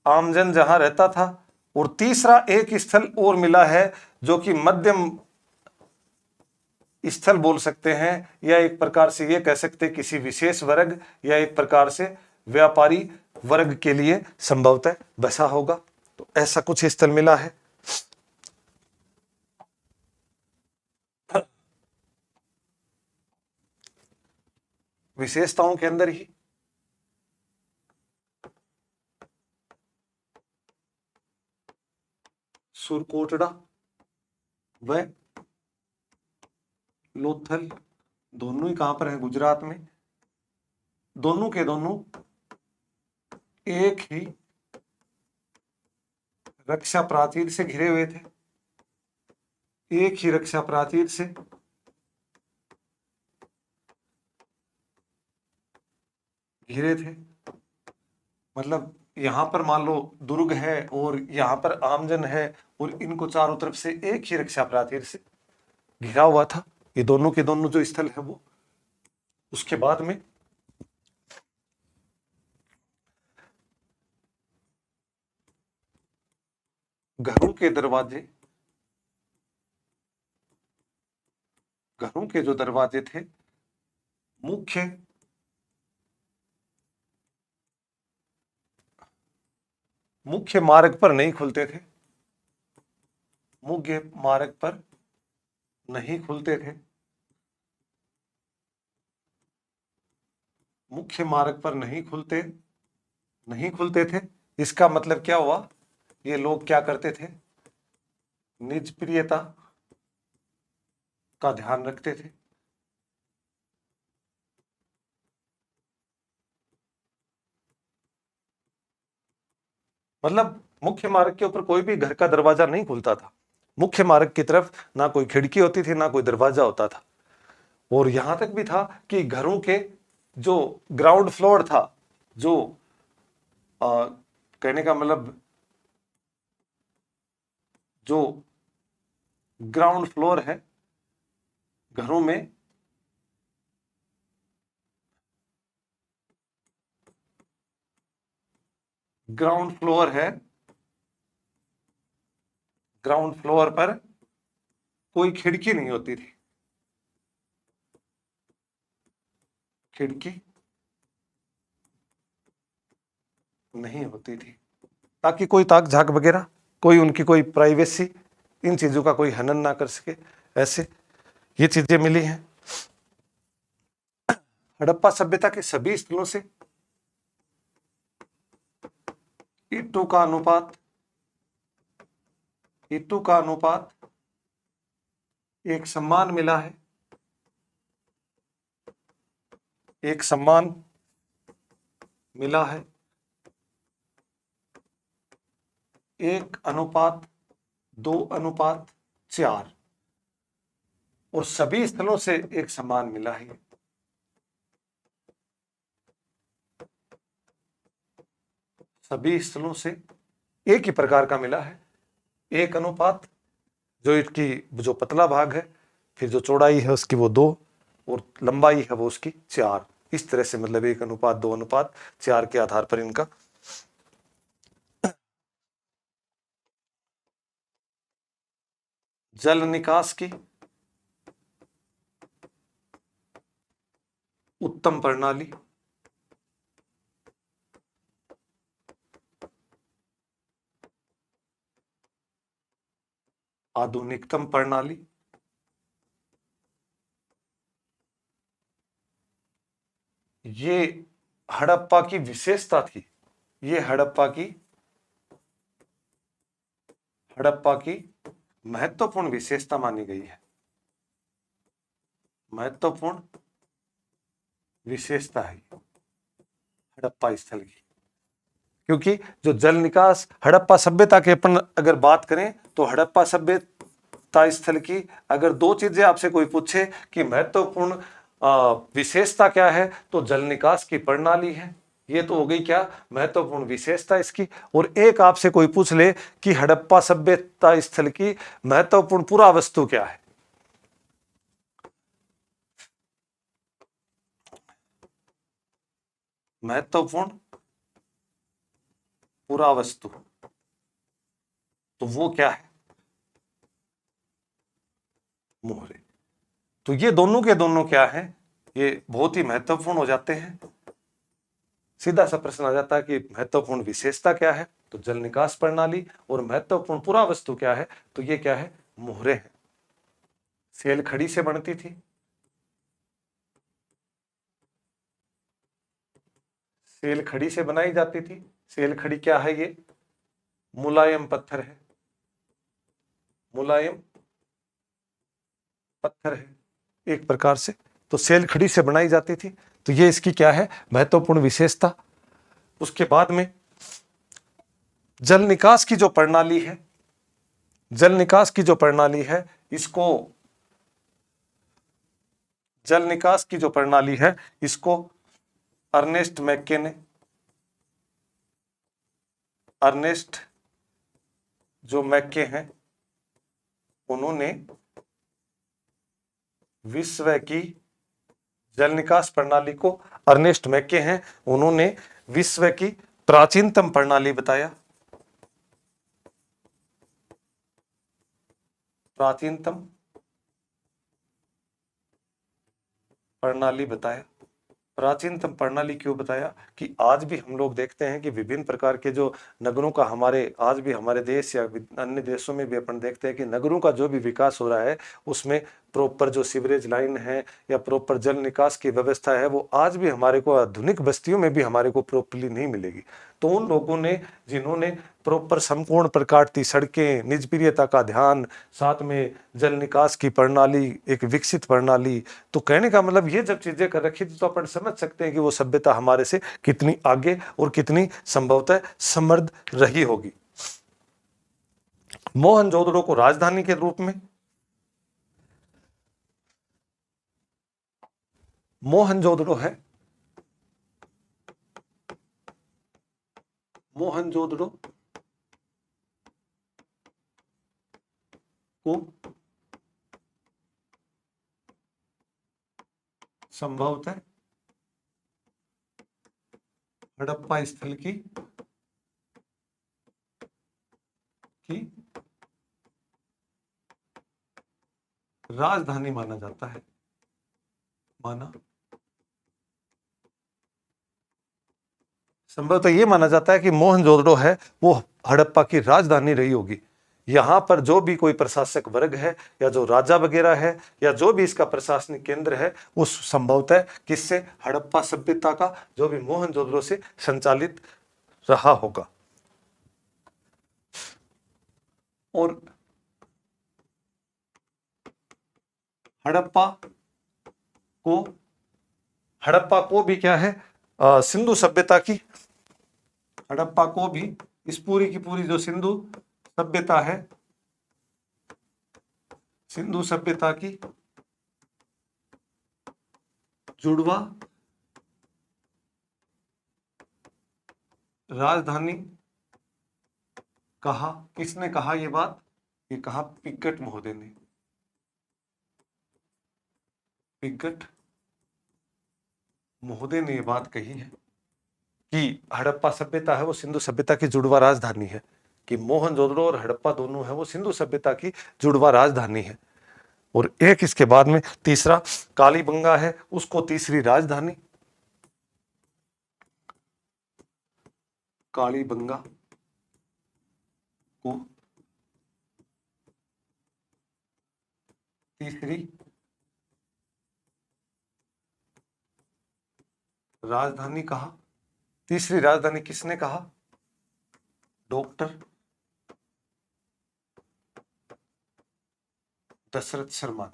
A: आमजन जहां रहता था, और तीसरा एक स्थल और मिला है जो कि मध्यम स्थल बोल सकते हैं, या एक प्रकार से ये कह सकते हैं किसी विशेष वर्ग या एक प्रकार से व्यापारी वर्ग के लिए संभवतः बसा होगा। तो ऐसा कुछ स्थल मिला है। विशेषताओं के अंदर ही सुरकोटड़ा व लोथल दोनों ही कहां पर है? गुजरात में। दोनों के दोनों एक ही रक्षा प्राचीर से घिरे हुए थे, एक ही रक्षा प्राचीर से घिरे थे। मतलब यहां पर मान लो दुर्ग है और यहां पर आमजन है और इनको चारों तरफ से एक ही रक्षा प्राचीर से घिरा हुआ था। ये दोनों के दोनों जो स्थल है वो। उसके बाद में घरों के दरवाजे, घरों के जो दरवाजे थे मुख्य मार्ग पर नहीं खुलते थे, मुख्य मार्ग पर नहीं खुलते थे, मुख्य मार्ग पर नहीं खुलते थे। इसका मतलब क्या हुआ? ये लोग क्या करते थे? निज प्रियता का ध्यान रखते थे। मतलब मुख्य मार्ग के ऊपर कोई भी घर का दरवाजा नहीं खुलता था। मुख्य मार्ग की तरफ ना कोई खिड़की होती थी, ना कोई दरवाजा होता था। और यहां तक भी था कि घरों के जो ग्राउंड फ्लोर था, जो कहने का मतलब जो ग्राउंड फ्लोर है घरों में, ग्राउंड फ्लोर है, ग्राउंड फ्लोर पर कोई खिड़की नहीं होती थी, खिड़की नहीं होती थी, ताकि कोई ताक झाक वगैरह, कोई उनकी कोई प्राइवेसी, इन चीजों का कोई हनन ना कर सके। ऐसे ये चीजें मिली हैं। हड़प्पा सभ्यता के सभी स्थलों से ईंटों का अनुपात, ईंटों का अनुपात एक सम्मान मिला है, एक सम्मान मिला है, 1:2:4, और सभी स्थलों से एक सम्मान मिला है। सभी स्थलों से एक ही प्रकार का मिला है, 1:, जो इसकी जो पतला भाग है, फिर जो चौड़ाई है उसकी वो 2, और लंबाई है वो उसकी 4। इस तरह से मतलब 1:2:4 के आधार पर इनका जल निकास की उत्तम प्रणाली, आधुनिकतम प्रणाली, ये हड़प्पा की विशेषता थी। ये हड़प्पा की महत्वपूर्ण विशेषता मानी गई है, महत्वपूर्ण विशेषता है हड़प्पा स्थल की। क्योंकि जो जल निकास हड़प्पा सभ्यता के अपन अगर बात करें तो हड़प्पा सभ्यता स्थल की अगर दो चीजें आपसे कोई पूछे कि महत्वपूर्ण विशेषता क्या है, तो जल निकास की प्रणाली है। ये तो हो गई क्या? महत्वपूर्ण विशेषता इसकी। और एक आपसे कोई पूछ ले कि हड़प्पा सभ्यता स्थल की महत्वपूर्ण पुरावस्तु क्या है, महत्वपूर्ण पुरावस्तु, तो वो क्या है? मोहरे। तो ये दोनों के दोनों क्या है, ये बहुत ही महत्वपूर्ण हो जाते हैं। सीधा सा प्रश्न आ जाता है कि महत्वपूर्ण विशेषता क्या है, तो जल निकास प्रणाली। और महत्वपूर्ण पुरा वस्तु क्या है, तो ये क्या है, मोहरे हैं। सेल खड़ी से बनती थी, सेल खड़ी से बनाई जाती थी। सेल खड़ी क्या है, ये मुलायम पत्थर है, मुलायम पत्थर है एक प्रकार से। तो सेल खड़ी से बनाई जाती थी, तो ये इसकी क्या है, महत्वपूर्ण विशेषता। उसके बाद में जल निकास की जो प्रणाली है, जल निकास की जो प्रणाली है, इसको जल निकास की जो प्रणाली है, इसको अर्नेस्ट मैक्के ने, अर्नेस्ट जो मैक्के हैं, उन्होंने विश्व की जल निकास प्रणाली को, अर्नेस्ट मैक्के हैं, उन्होंने विश्व की प्राचीनतम प्रणाली बताया, प्राचीनतम प्रणाली बताया। प्राचीनतम प्रणाली क्यों बताया, कि आज भी हम लोग देखते हैं कि विभिन्न प्रकार के जो नगरों का हमारे, आज भी हमारे देश या अन्य देशों में भी अपन देखते हैं कि नगरों का जो भी विकास हो रहा है, उसमें प्रॉपर जो सीवरेज लाइन है या प्रॉपर जल निकास की व्यवस्था है, वो आज भी हमारे को आधुनिक बस्तियों में भी हमारे को प्रॉपरली नहीं मिलेगी। तो उन लोगों ने जिन्होंने प्रॉपर संपूर्ण प्रकार की सड़कें, निजप्रियता का ध्यान, साथ में जल निकास की प्रणाली, एक विकसित प्रणाली, तो कहने का मतलब ये जब चीजें कर रखी थी, तो अपन समझ सकते हैं कि वो सभ्यता हमारे से कितनी आगे और कितनी संभवतः समृद्ध रही होगी। मोहनजोदड़ो को राजधानी के रूप में, मोहनजोदड़ो है, मोहनजोदड़ो को संभवतः हड़प्पा स्थल की राजधानी माना जाता है, माना संभवतः ये माना जाता है कि मोहनजोदड़ो है वो हड़प्पा की राजधानी रही होगी। यहाँ पर जो भी कोई प्रशासक वर्ग है, या जो राजा वगैरह है, या जो भी इसका प्रशासनिक केंद्र है, उस संभवतः किससे, हड़प्पा सभ्यता का, जो भी मोहनजोदड़ो से संचालित रहा होगा। और हड़प्पा को भी क्या है, सिंधु सभ्यता की, हड़प्पा को भी इस पूरी की पूरी जो सिंधु सभ्यता है, सिंधु सभ्यता की जुड़वा राजधानी कहा। किसने कहा ये बात, ये कहा पिगट महोदय ने, पिगट महोदय ने ये बात कही है कि हड़प्पा सभ्यता है वो सिंधु सभ्यता की जुड़वा राजधानी है, कि मोहनजोदड़ो और हड़प्पा दोनों है वो सिंधु सभ्यता की जुड़वा राजधानी है। और एक इसके बाद में तीसरा कालीबंगा है, उसको तीसरी राजधानी, कालीबंगा को तीसरी राजधानी कहा। तीसरी राजधानी किसने कहा, डॉक्टर दशरथ शर्मा,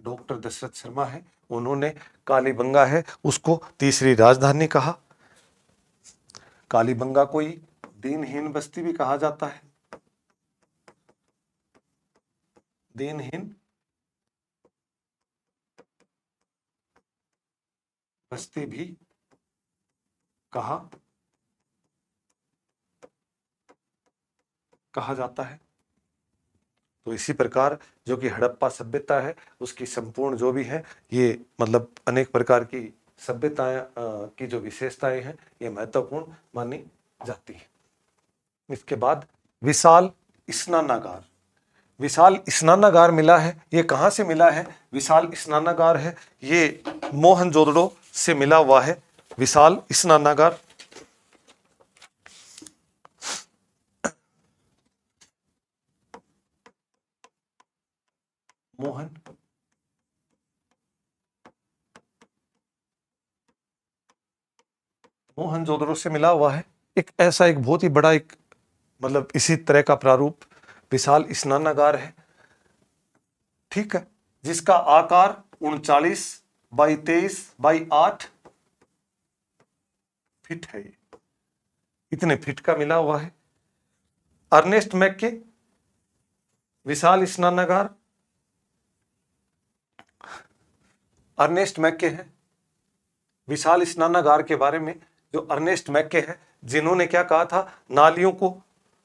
A: डॉक्टर दशरथ शर्मा है, उन्होंने कालीबंगा है उसको तीसरी राजधानी कहा। कालीबंगा को ही दीनहीन बस्ती भी कहा जाता है, दीनहीन बस्ती भी कहा जाता है। तो इसी प्रकार जो कि हड़प्पा सभ्यता है, उसकी संपूर्ण जो भी है, ये मतलब अनेक प्रकार की सभ्यताएं की जो विशेषताएं हैं, ये महत्वपूर्ण मानी जाती है। इसके बाद विशाल स्नानागार, विशाल स्नानागार मिला है। ये कहां से मिला है? विशाल स्नानागार है, ये मोहनजोदड़ो से मिला हुआ है। विशाल स्नानागार मोहनजोदड़ो से मिला हुआ है। एक ऐसा एक बहुत ही बड़ा एक मतलब इसी तरह का प्रारूप विशाल स्नानागार है, ठीक है, जिसका आकार 39 x 23 x 8 फीट है। ये इतने फीट का मिला हुआ है। अर्नेस्ट मैक्के विशाल स्नानागार, अर्नेस्ट मैक्के है विशाल स्नानागार के बारे में। जो अर्नेस्ट मैक्के है, जिन्होंने क्या कहा था, नालियों को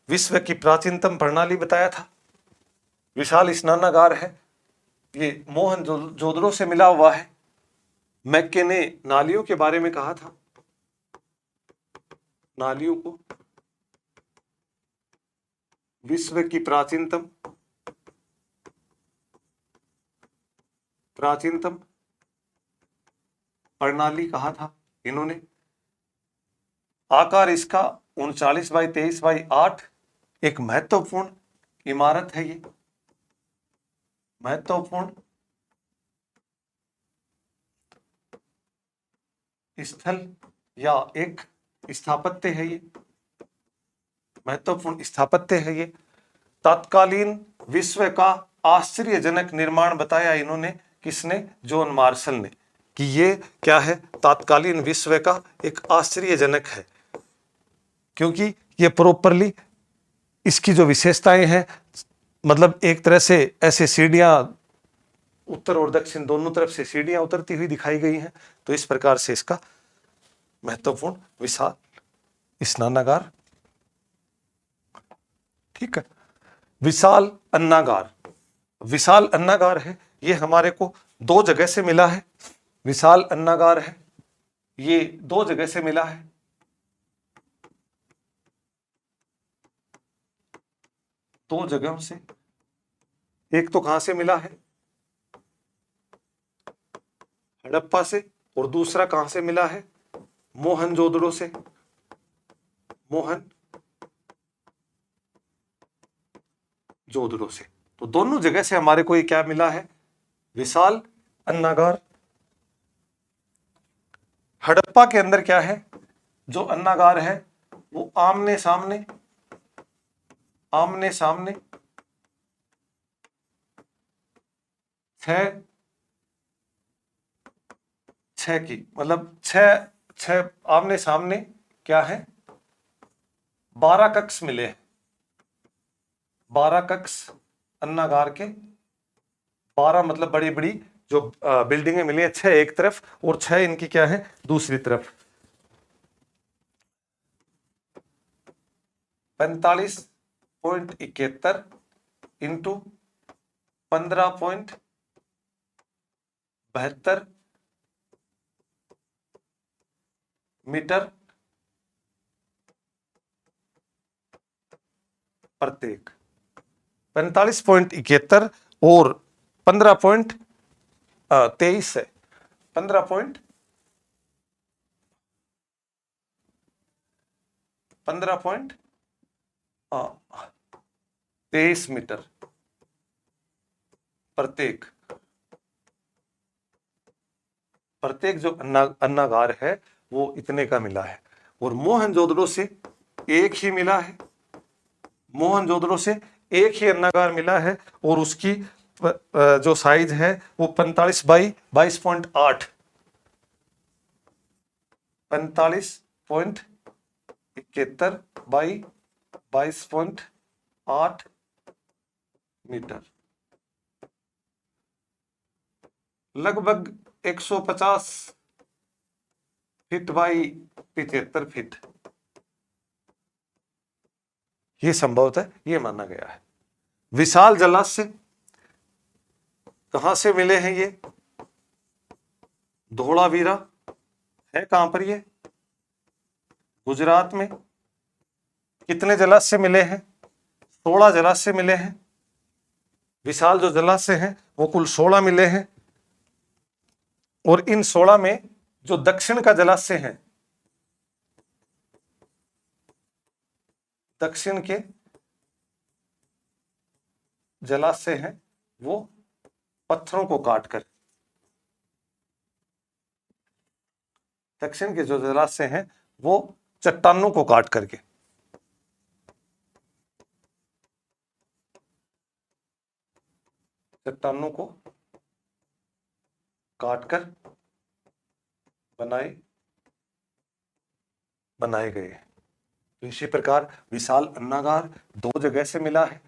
A: विश्व की प्राचीनतम प्रणाली बताया था। विशाल स्नानागार है, ये मोहनजोदड़ो से मिला हुआ है। मैक्के ने नालियों के बारे में कहा था, नालियों को विश्व की प्राचीनतम प्रणाली कहा था इन्होंने। आकार इसका 39 x 23 x 8 एक महत्वपूर्ण इमारत है। ये महत्वपूर्ण स्थल या एक स्थापत्य है। ये महत्वपूर्ण स्थापत्य है। ये तत्कालीन विश्व का आश्चर्यजनक निर्माण बताया इन्होंने। किसने? जॉन मार्शल ने, कि ये क्या है, तत्कालीन विश्व का एक आश्चर्यजनक है, क्योंकि ये प्रॉपरली इसकी जो विशेषताएं हैं, मतलब एक तरह से ऐसे सीढ़ियां उत्तर और दक्षिण दोनों तरफ से सीढ़ियां उतरती हुई दिखाई गई हैं। तो इस प्रकार से इसका महत्वपूर्ण विशाल स्नानागार, ठीक है। विशाल अन्नागार, विशाल अन्नागार है, ये हमारे को दो जगह से मिला है। विशाल अन्नागार है, ये दो जगह से मिला है। दो जगहों से, एक तो कहां से मिला है, हड़प्पा से, और दूसरा कहां से मिला है, मोहनजोदड़ो से। मोहनजोदड़ो से। तो दोनों जगह से हमारे को ये क्या मिला है, विशाल अन्नागार। हड़प्पा के अंदर क्या है, जो अन्नागार है वो आमने सामने छह की, मतलब छह आमने सामने क्या है, 12 कक्ष मिले हैं। 12 कक्ष अन्नागार के, 12 मतलब बड़ी बड़ी जो बिल्डिंगें मिली है, 6 एक तरफ और 6 इनकी क्या है, दूसरी तरफ। 45.71 इंटू 15.72 मीटर प्रत्येक। 45.71 और 15.23 है, 15.23 मीटर प्रत्येक जो अन्नागार है वो इतने का मिला है। और मोहनजोदड़ो से एक ही मिला है, मोहनजोदड़ो से एक ही अन्नागार मिला है, और उसकी जो साइज है वो 45 बाई 22.8, 45.71 बाई 22.8 मीटर, लगभग 150 फीट बाई 75 फीट। ये संभवतः ये माना गया है। विशाल जलाशय कहां से मिले हैं? ये धोलावीरा है, कहां पर ये, गुजरात में। कितने जलाशय मिले हैं? 16 जलाशय मिले हैं। विशाल जो जलाशय हैं वो कुल 16 मिले हैं, और इन 16 में जो दक्षिण का जलाशय है, दक्षिण के जलाशय हैं वो पत्थरों को काटकर, दक्षिण के जो जलाशय हैं वो चट्टानों को काट करके, चट्टानों को काटकर बनाए गए। तो इसी प्रकार विशाल अन्नागार 2 जगह से मिला है।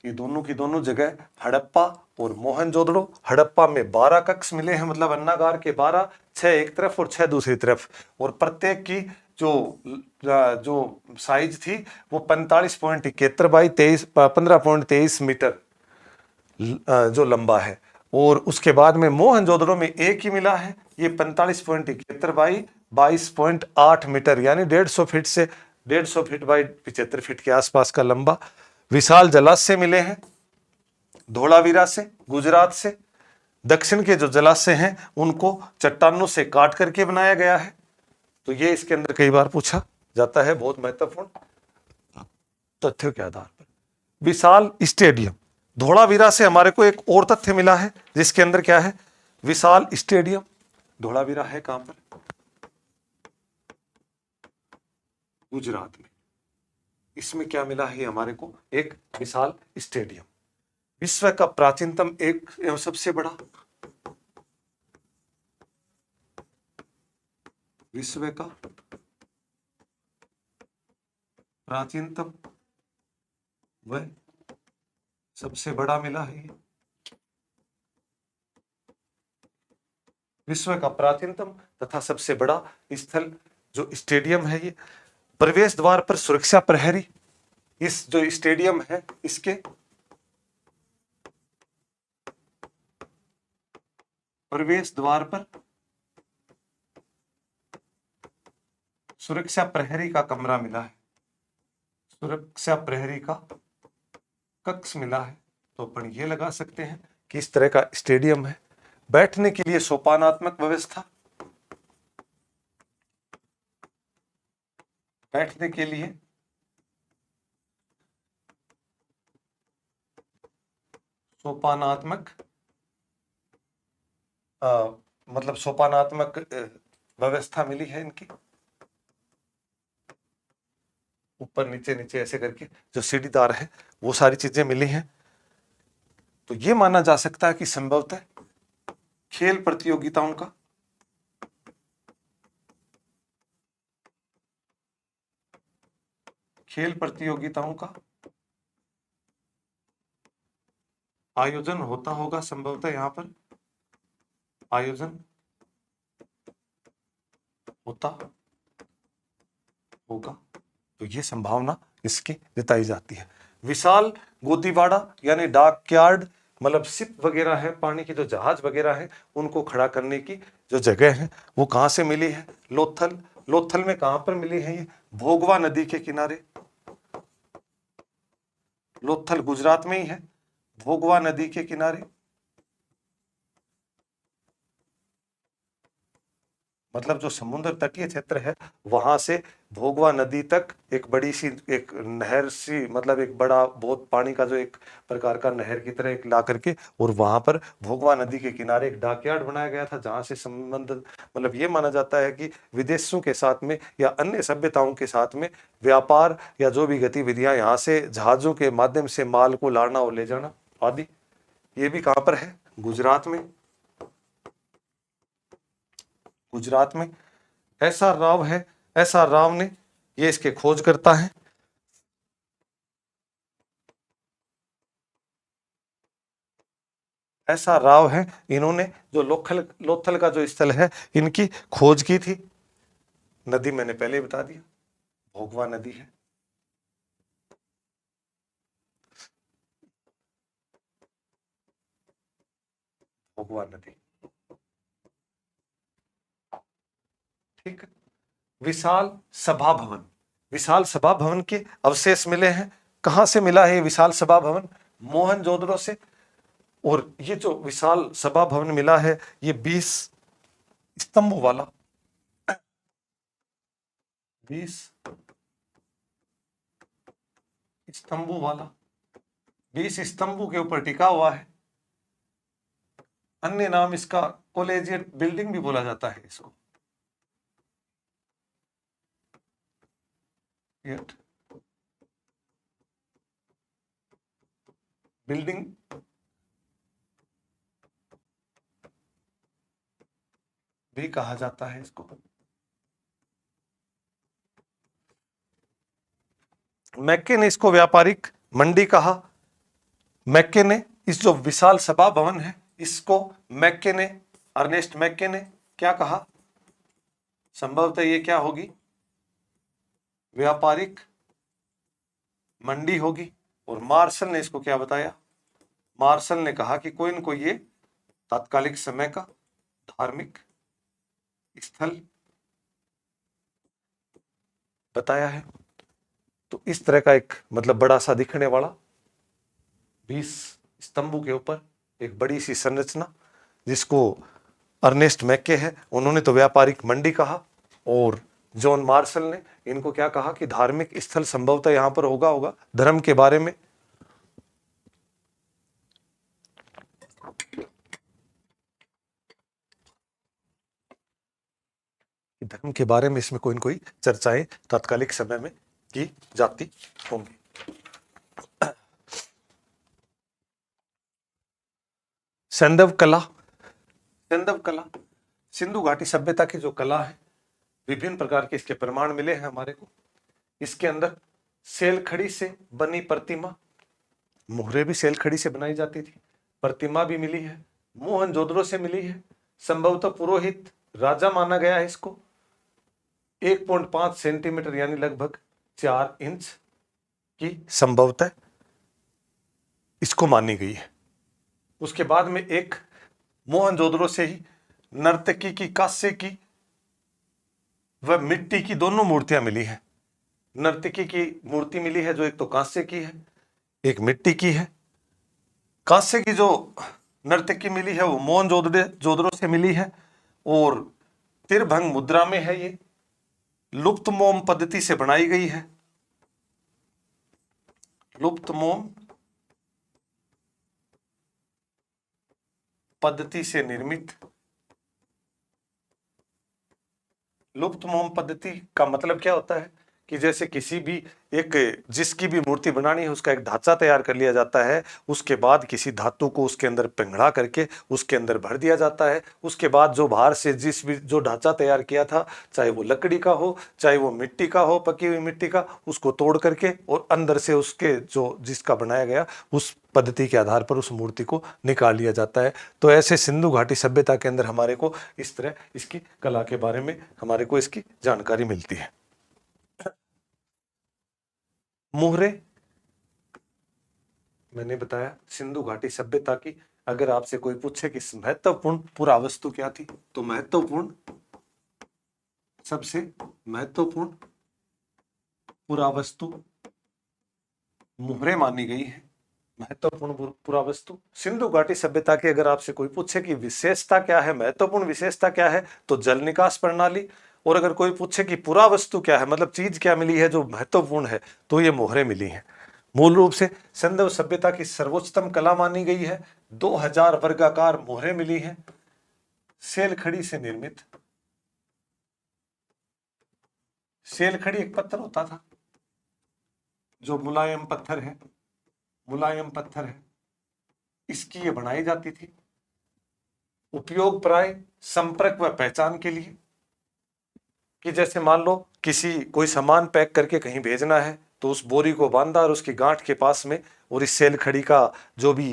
A: ये दोनों की दोनों जगह हड़प्पा और मोहनजोदड़ो। हड़प्पा में 12 कक्ष मिले हैं, मतलब अन्नागार के 12, 6 एक तरफ और 6 दूसरी तरफ, और प्रत्येक की जो साइज थी वो 45.71 बाई 15.23 मीटर जो लंबा है। और उसके बाद में मोहनजोदड़ो में एक ही मिला है, ये 45.71 बाई 22.8 मीटर, यानी 150 फीट से 150 फीट बाई 75 फीट के आसपास का लंबा विशाल जलाशय मिले हैं धोलावीरा से, गुजरात से। दक्षिण के जो जलाशय हैं उनको चट्टानों से काट करके बनाया गया है। तो ये इसके अंदर कई बार पूछा जाता है, बहुत महत्वपूर्ण तथ्यों के आधार पर। विशाल स्टेडियम, धोलावीरा से हमारे को एक और तथ्य मिला है जिसके अंदर क्या है, विशाल स्टेडियम। धोलावीरा है कहां पर, गुजरात में। इसमें क्या मिला है हमारे को, एक विशाल स्टेडियम। विश्व का प्राचीनतम एक एवं सबसे बड़ा, विश्व का प्राचीनतम वह सबसे बड़ा मिला है। विश्व का प्राचीनतम तथा सबसे बड़ा स्थल जो स्टेडियम है ये। प्रवेश द्वार पर सुरक्षा प्रहरी, इस जो स्टेडियम है इसके प्रवेश द्वार पर सुरक्षा प्रहरी का कमरा मिला है, सुरक्षा प्रहरी का कक्ष मिला है। तो अपन ये लगा सकते हैं कि इस तरह का स्टेडियम है। बैठने के लिए सोपानात्मक व्यवस्था, बैठने के लिए सोपानात्मक मतलब सोपानात्मक व्यवस्था मिली है इनकी, ऊपर नीचे नीचे ऐसे करके जो सीढ़ीदार है वो सारी चीजें मिली हैं। तो ये माना जा सकता है कि संभवतः खेल प्रतियोगिताओं का आयोजन होता होगा, संभवतः यहां पर आयोजन होता होगा। तो ये संभावना इसकी जताई जाती है। विशाल गोदीवाड़ा यानी डाक यार्ड, मतलब शिप वगैरह है, पानी की जो जहाज वगैरह है उनको खड़ा करने की जो जगह है वो कहां से मिली है, लोथल। लोथल में कहां पर मिली है ये, भोगवा नदी के किनारे। लोथल गुजरात में ही है, भोगवा नदी के किनारे। मतलब जो समुद्र तटीय क्षेत्र है वहां से भोगवा नदी तक एक बड़ी सी एक नहर सी, मतलब एक बड़ा बहुत पानी का जो एक प्रकार का नहर की तरह एक ला करके, और वहां पर भोगवा नदी के किनारे एक डाकयार्ड बनाया गया था जहां से संबंध, मतलब ये माना जाता है कि विदेशों के साथ में या अन्य सभ्यताओं के साथ में व्यापार या जो भी गतिविधियां यहाँ से जहाजों के माध्यम से माल को लाना और ले जाना आदि, ये भी कहां पर है, गुजरात में। गुजरात में एसआर राव है, एसआर राव ने ये इसके खोज करता है। एसआर राव है, इन्होंने जो लोथल का जो स्थल है इनकी खोज की थी। नदी मैंने पहले ही बता दिया, भोगवा नदी है। भोगवा नदी, ठीक। विशाल सभा भवन, विशाल सभा भवन के अवशेष मिले हैं। कहां से मिला है विशाल सभा भवन, मोहनजोदड़ो से। और ये जो विशाल सभा भवन मिला है ये 20 स्तंभों वाला, 20 स्तंभों वाला, 20 स्तंभों के ऊपर टिका हुआ है। अन्य नाम इसका कॉलेजिएट बिल्डिंग भी बोला जाता है इसको। बिल्डिंग भी कहा जाता है इसको। मैक्के ने इसको व्यापारिक मंडी कहा। मैक्के ने इस जो विशाल सभा भवन है इसको मैक्के ने, अर्नेस्ट मैक्के ने क्या कहा? संभवतः ये क्या होगी? व्यापारिक मंडी होगी। और मार्शल ने इसको क्या बताया? मार्शल ने कहा कि कोई न कोई ये तात्कालिक समय का धार्मिक स्थल बताया है। तो इस तरह का एक मतलब बड़ा सा दिखने वाला 20 स्तंभों के ऊपर एक बड़ी सी संरचना, जिसको अर्नेस्ट मैक्के है उन्होंने तो व्यापारिक मंडी कहा, और जॉन मार्शल ने इनको क्या कहा कि धार्मिक स्थल संभवतः यहां पर होगा धर्म के बारे में। धर्म के बारे में इसमें कोई न कोई चर्चाएं तात्कालिक समय में की जाती होंगी। सैंधव कला, सैंधव कला सिंधु घाटी सभ्यता की जो कला है, विभिन्न प्रकार के इसके प्रमाण मिले हैं हमारे को। इसके अंदर सेल खड़ी से बनी प्रतिमा, मोहरे भी सेल खड़ी से बनाई जाती थी, प्रतिमा भी मिली है, मोहनजोदड़ो से मिली है, संभवतः पुरोहित राजा माना गया है इसको। 1.5 सेंटीमीटर यानी लगभग 4 इंच की संभवतः इसको मानी गई है। उसके बाद में एक मोहनजोदड़ो से ही नर्तकी की, कांस्य की व मिट्टी की दोनों मूर्तियां मिली है। नर्तकी की मूर्ति मिली है जो एक तो कांस्य की है, एक मिट्टी की है। कांस्य की जो नर्तकी मिली है वो मोहनजोदड़ो से मिली है और तिरभंग मुद्रा में है। ये लुप्त मोम पद्धति से बनाई गई है, लुप्त मोम पद्धति से निर्मित। लुप्त मोम पद्धति का मतलब क्या होता है कि जैसे किसी भी एक जिसकी भी मूर्ति बनानी है उसका एक ढांचा तैयार कर लिया जाता है, उसके बाद किसी धातु को उसके अंदर पिघला करके उसके अंदर भर दिया जाता है। उसके बाद जो बाहर से जिस भी जो ढांचा तैयार किया था, चाहे वो लकड़ी का हो चाहे वो मिट्टी का हो, पकी हुई मिट्टी का, उसको तोड़ करके और अंदर से उसके जो जिसका बनाया गया उस पद्धति के आधार पर उस मूर्ति को निकाल लिया जाता है। तो ऐसे सिंधु घाटी सभ्यता के अंदर हमारे को इस तरह इसकी कला के बारे में हमारे को इसकी जानकारी मिलती है। मोहरे मैंने बताया सिंधु घाटी सभ्यता की। अगर आपसे कोई पूछे कि महत्वपूर्ण पुरावस्तु क्या थी, तो महत्वपूर्ण, सबसे महत्वपूर्ण पुरावस्तु मोहरे मानी गई है। महत्वपूर्ण पुरावस्तु सिंधु घाटी सभ्यता की अगर आपसे कोई पूछे कि विशेषता क्या है, महत्वपूर्ण विशेषता क्या है, तो जल निकास प्रणाली। और अगर कोई पूछे कि पुरावस्तु क्या है, मतलब चीज क्या मिली है जो महत्वपूर्ण है, तो ये मोहरे मिली हैं। मूल रूप से सिंधु सभ्यता की सर्वोच्चतम कला मानी गई है। 2000 वर्गाकार मोहरे मिली हैं, सेल खड़ी से निर्मित। सेल खड़ी एक पत्थर होता था जो मुलायम पत्थर है, मुलायम पत्थर है, इसकी ये बनाई जाती थी। उपयोग प्राय संपर्क व पहचान के लिए, कि जैसे मान लो किसी कोई सामान पैक करके कहीं भेजना है तो उस बोरी को बांधा और उसकी गांठ के पास में और इस सेल खड़ी का जो भी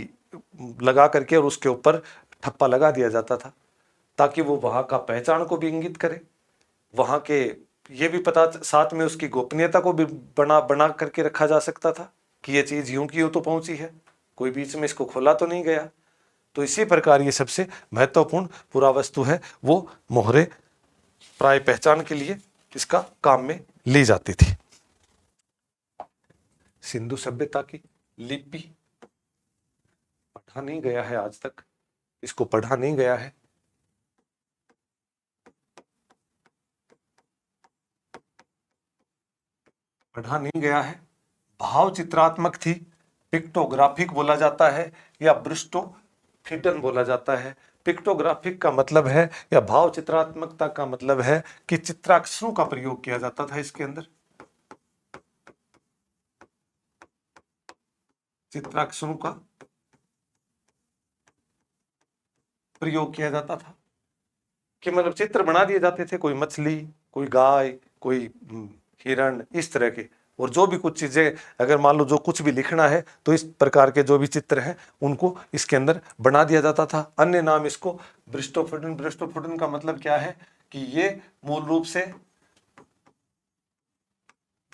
A: लगा करके और उसके ऊपर ठप्पा लगा दिया जाता था, ताकि वो वहां का पहचान को भी इंगित करे, वहां के ये भी पता, साथ में उसकी गोपनीयता को भी बना करके रखा जा सकता था कि ये चीज यूं की यूं तो पहुंची है, कोई बीच में इसको खोला तो नहीं गया। तो इसी प्रकार ये सबसे महत्वपूर्ण पुरावस्तु है, वो मोहरे प्राय पहचान के लिए इसका काम में ली जाती थी। सिंधु सभ्यता की लिपि पढ़ा नहीं गया है आज तक, इसको पढ़ा नहीं गया है। पढ़ा नहीं गया है। भाव चित्रात्मक थी, पिक्टोग्राफिक बोला जाता है या ब्रिस्टोफिडन बोला जाता है। पिक्टोग्राफिक का मतलब है या भाव चित्रात्मकता का मतलब है कि चित्राक्षरों का प्रयोग किया जाता था इसके अंदर, चित्राक्षरों का प्रयोग किया जाता था कि मतलब चित्र बना दिए जाते थे, कोई मछली, कोई गाय, कोई हिरण, इस तरह के। और जो भी कुछ चीजें, अगर मान लो जो कुछ भी लिखना है तो इस प्रकार के जो भी चित्र हैं उनको इसके अंदर बना दिया जाता था। अन्य नाम इसको ब्रिस्टोफिडन। ब्रिस्टोफिडन का मतलब क्या है कि ये मूल रूप से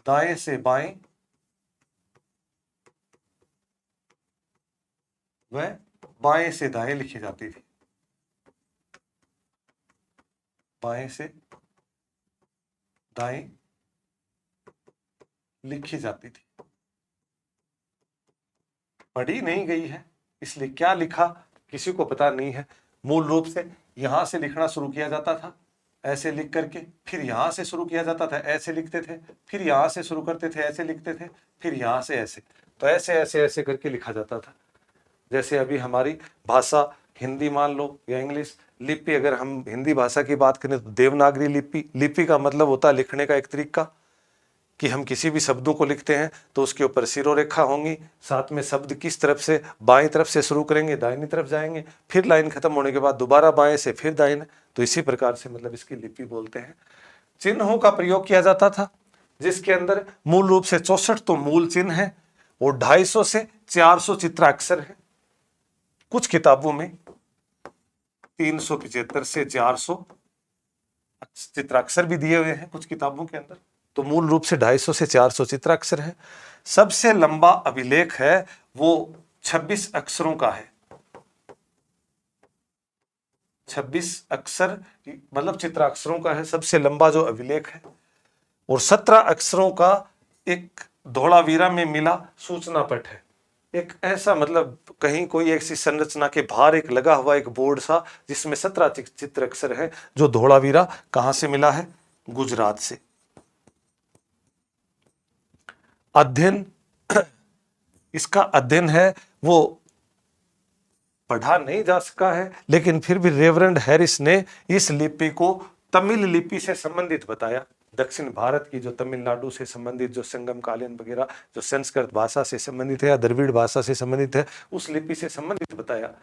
A: दाएं से बाएं व बाएं से दाएं लिखी जाती थी, बाएं से दाएं लिखी जाती थी। पढ़ी नहीं गई है, इसलिए क्या लिखा किसी को पता नहीं है। मूल रूप से यहां से लिखना शुरू किया जाता था, ऐसे लिख करके, फिर यहां से शुरू किया जाता था, ऐसे लिखते थे, फिर यहां से शुरू करते थे, ऐसे लिखते थे, फिर यहां से ऐसे, तो ऐसे ऐसे ऐसे करके लिखा जाता था। जैसे अभी हमारी भाषा हिंदी मान लो या इंग्लिश, लिपि अगर हम हिंदी भाषा की बात करें तो देवनागरी लिपि। लिपि का मतलब होता है लिखने का एक तरीका, कि हम किसी भी शब्दों को लिखते हैं तो उसके ऊपर सिरोरेखा होंगी, साथ में शब्द किस तरफ से, बाएं तरफ से शुरू करेंगे, दाहिनी तरफ जाएंगे, फिर लाइन खत्म होने के बाद दोबारा बाएं से फिर दाहिने, तो इसी प्रकार से मतलब इसकी लिपि बोलते हैं। चिन्हों का प्रयोग किया जाता था, जिसके अंदर मूल रूप से 64 तो मूल चिन्ह है और 250 से 400 चित्राक्षर है। कुछ किताबों में 375 से 400 चित्राक्षर भी दिए हुए हैं कुछ किताबों के अंदर। तो मूल रूप से 250 से 400 चित्राक्षर है। सबसे लंबा अभिलेख है वो 26 अक्षरों का है। 26 अक्षर मतलब चित्राक्षरों का है सबसे लंबा जो अभिलेख है। और 17 अक्षरों का एक धोलावीरा में मिला सूचना पट है। एक ऐसा मतलब कहीं कोई ऐसी संरचना के बाहर एक लगा हुआ एक बोर्ड सा, जिसमें 17 चित्र अक्षर है, जो धोलावीरा कहां से मिला है, गुजरात से। अध्ययन इसका अध्ययन है वो पढ़ा नहीं जा सका है, लेकिन फिर भी रेवरेंड हैरिस ने इस लिपि को तमिल लिपि से संबंधित बताया। दक्षिण भारत की जो तमिलनाडु से संबंधित जो संगम कालीन वगैरह जो संस्कृत भाषा से संबंधित है या द्रविड़ भाषा से संबंधित है, उस लिपि से संबंधित बताया।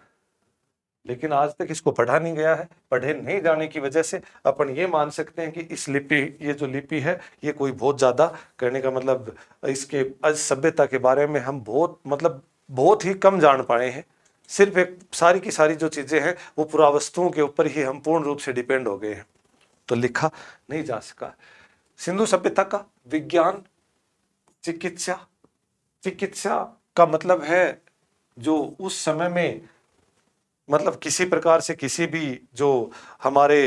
A: लेकिन आज तक इसको पढ़ा नहीं गया है। पढ़े नहीं जाने की वजह से अपन ये मान सकते हैं कि इस लिपि, ये जो लिपि है, ये कोई बहुत ज्यादा करने का मतलब इसके आज सभ्यता के बारे में हम बहुत ही कम जान पाए हैं। सिर्फ एक सारी की सारी जो चीजें हैं वो पुरावस्तुओं के ऊपर ही हम पूर्ण रूप से डिपेंड हो गए हैं, तो लिखा नहीं जा सका। सिंधु सभ्यता का विज्ञान, चिकित्सा। चिकित्सा का मतलब है जो उस समय में मतलब किसी प्रकार से किसी भी जो हमारे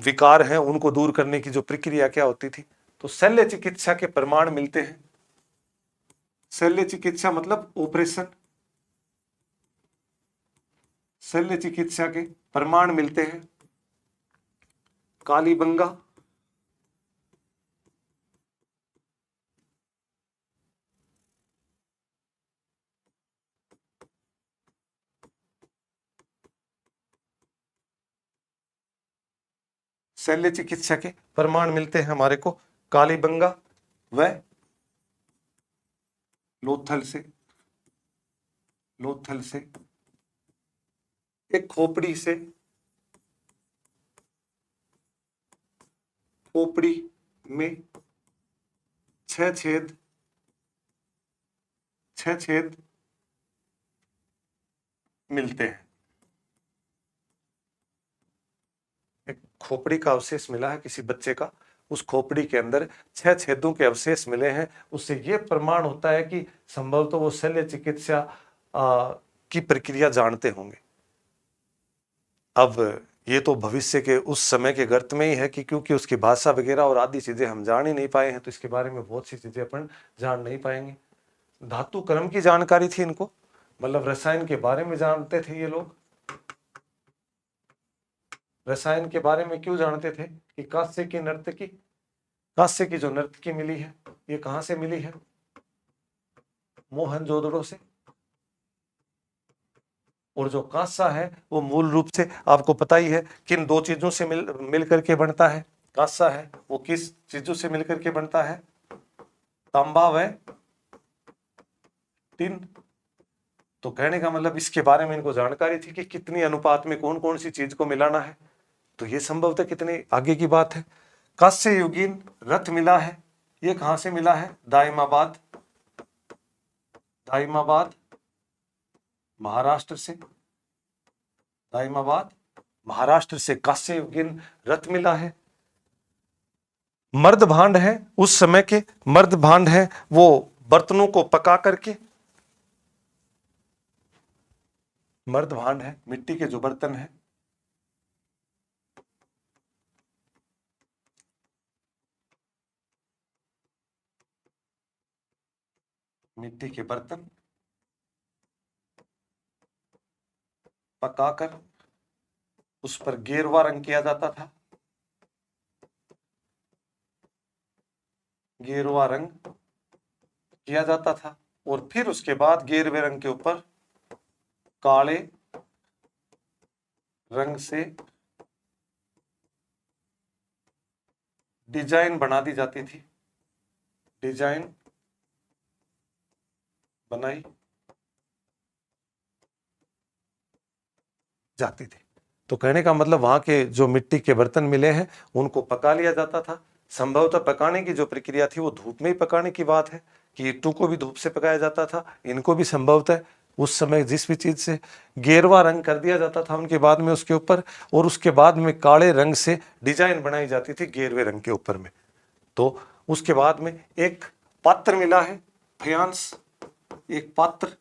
A: विकार हैं उनको दूर करने की जो प्रक्रिया क्या होती थी, तो शल्य चिकित्सा के प्रमाण मिलते हैं। शल्य चिकित्सा मतलब ऑपरेशन, शल्य चिकित्सा के प्रमाण मिलते हैं। कालीबंगा, शल्य चिकित्सा के प्रमाण मिलते हैं हमारे को कालीबंगा व लोथल से। लोथल से एक खोपड़ी से, खोपड़ी में 6 छेद, 6 छेद मिलते हैं। एक खोपड़ी का अवशेष मिला है किसी बच्चे का, उस खोपड़ी के अंदर 6 छेदों के अवशेष मिले हैं। उससे यह प्रमाण होता है कि संभवतः वो शल्य चिकित्सा की प्रक्रिया जानते होंगे। अब ये तो भविष्य के उस समय के गर्त में ही है कि क्योंकि उसकी भाषा वगैरह और आदि चीजें हम जान ही नहीं पाए हैं, तो इसके बारे में बहुत सी चीजें अपन जान नहीं पाएंगे। धातु कर्म की जानकारी थी इनको, मतलब रसायन के बारे में जानते थे ये लोग। रसायन के बारे में क्यों जानते थे कि कांस्य की जो नर्तकी मिली है ये कहां से मिली है? मोहनजोदड़ो से। और जो कांसा है वो मूल रूप से आपको पता ही है किन दो चीजों से मिल करके बनता है। कांसा है वो किस चीजों से मिलकर के बनता है? तांबा व टिन। तो कहने का मतलब इसके बारे में इनको जानकारी थी कि कितनी अनुपात में कौन कौन सी चीज को मिलाना है। तो ये संभवतः कितने आगे की बात है। कांस्य युगीन रथ मिला है, ये कहां से मिला है? दाइमाबाद महाराष्ट्र से। दाइमाबाद महाराष्ट्र से कांस्य युगीन रथ मिला है। मर्द भांड है, उस समय के मर्द भांड है वो बर्तनों को पका करके, मर्द भांड है मिट्टी के जो बर्तन है, मिट्टी के बर्तन पकाकर उस पर गेरुआ रंग किया जाता था। गेरुआ रंग किया जाता था और फिर उसके बाद गेरुए रंग के ऊपर काले रंग से डिजाइन बना दी जाती थी। डिजाइन बनाई जाती थी। तो कहने का मतलब वहां के जो मिट्टी के बर्तन मिले हैं उनको पका लिया जाता था। संभवतः पकाने की जो प्रक्रिया थी वो धूप में ही पकाने की बात है कि ईंटों को भी धूप से पकाया जाता था, इनको भी संभवतः उस समय जिस भी चीज से गेरुआ रंग कर दिया जाता था उनके बाद में उसके ऊपर, और उसके बाद में काले रंग से डिजाइन बनाई जाती थी गेरुए रंग के ऊपर में। तो उसके बाद में एक पात्र मिला है, फयांस, एक पात्र,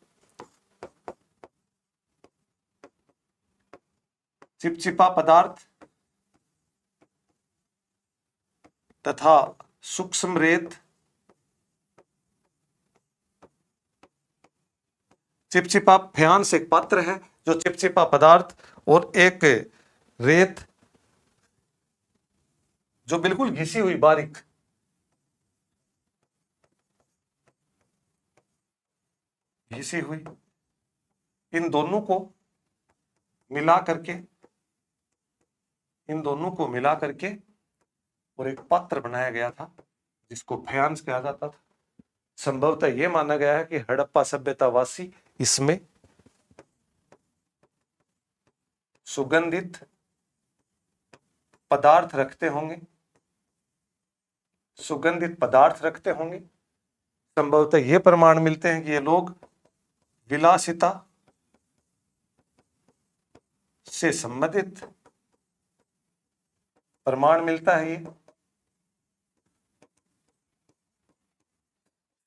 A: चिपचिपा पदार्थ तथा सूक्ष्म रेत। चिपचिपा फयांस एक पात्र है जो चिपचिपा पदार्थ और एक रेत जो बिल्कुल घिसी हुई बारीक, घिसी हुई, इन दोनों को मिला करके, इन दोनों को मिला करके और एक पात्र बनाया गया था जिसको फयांस कहा जाता था। संभवतः यह माना गया है कि हड़प्पा सभ्यतावासी इसमें सुगंधित पदार्थ रखते होंगे, सुगंधित पदार्थ रखते होंगे। संभवतः ये प्रमाण मिलते हैं कि ये लोग विलासिता से संबंधित प्रमाण मिलता है, ये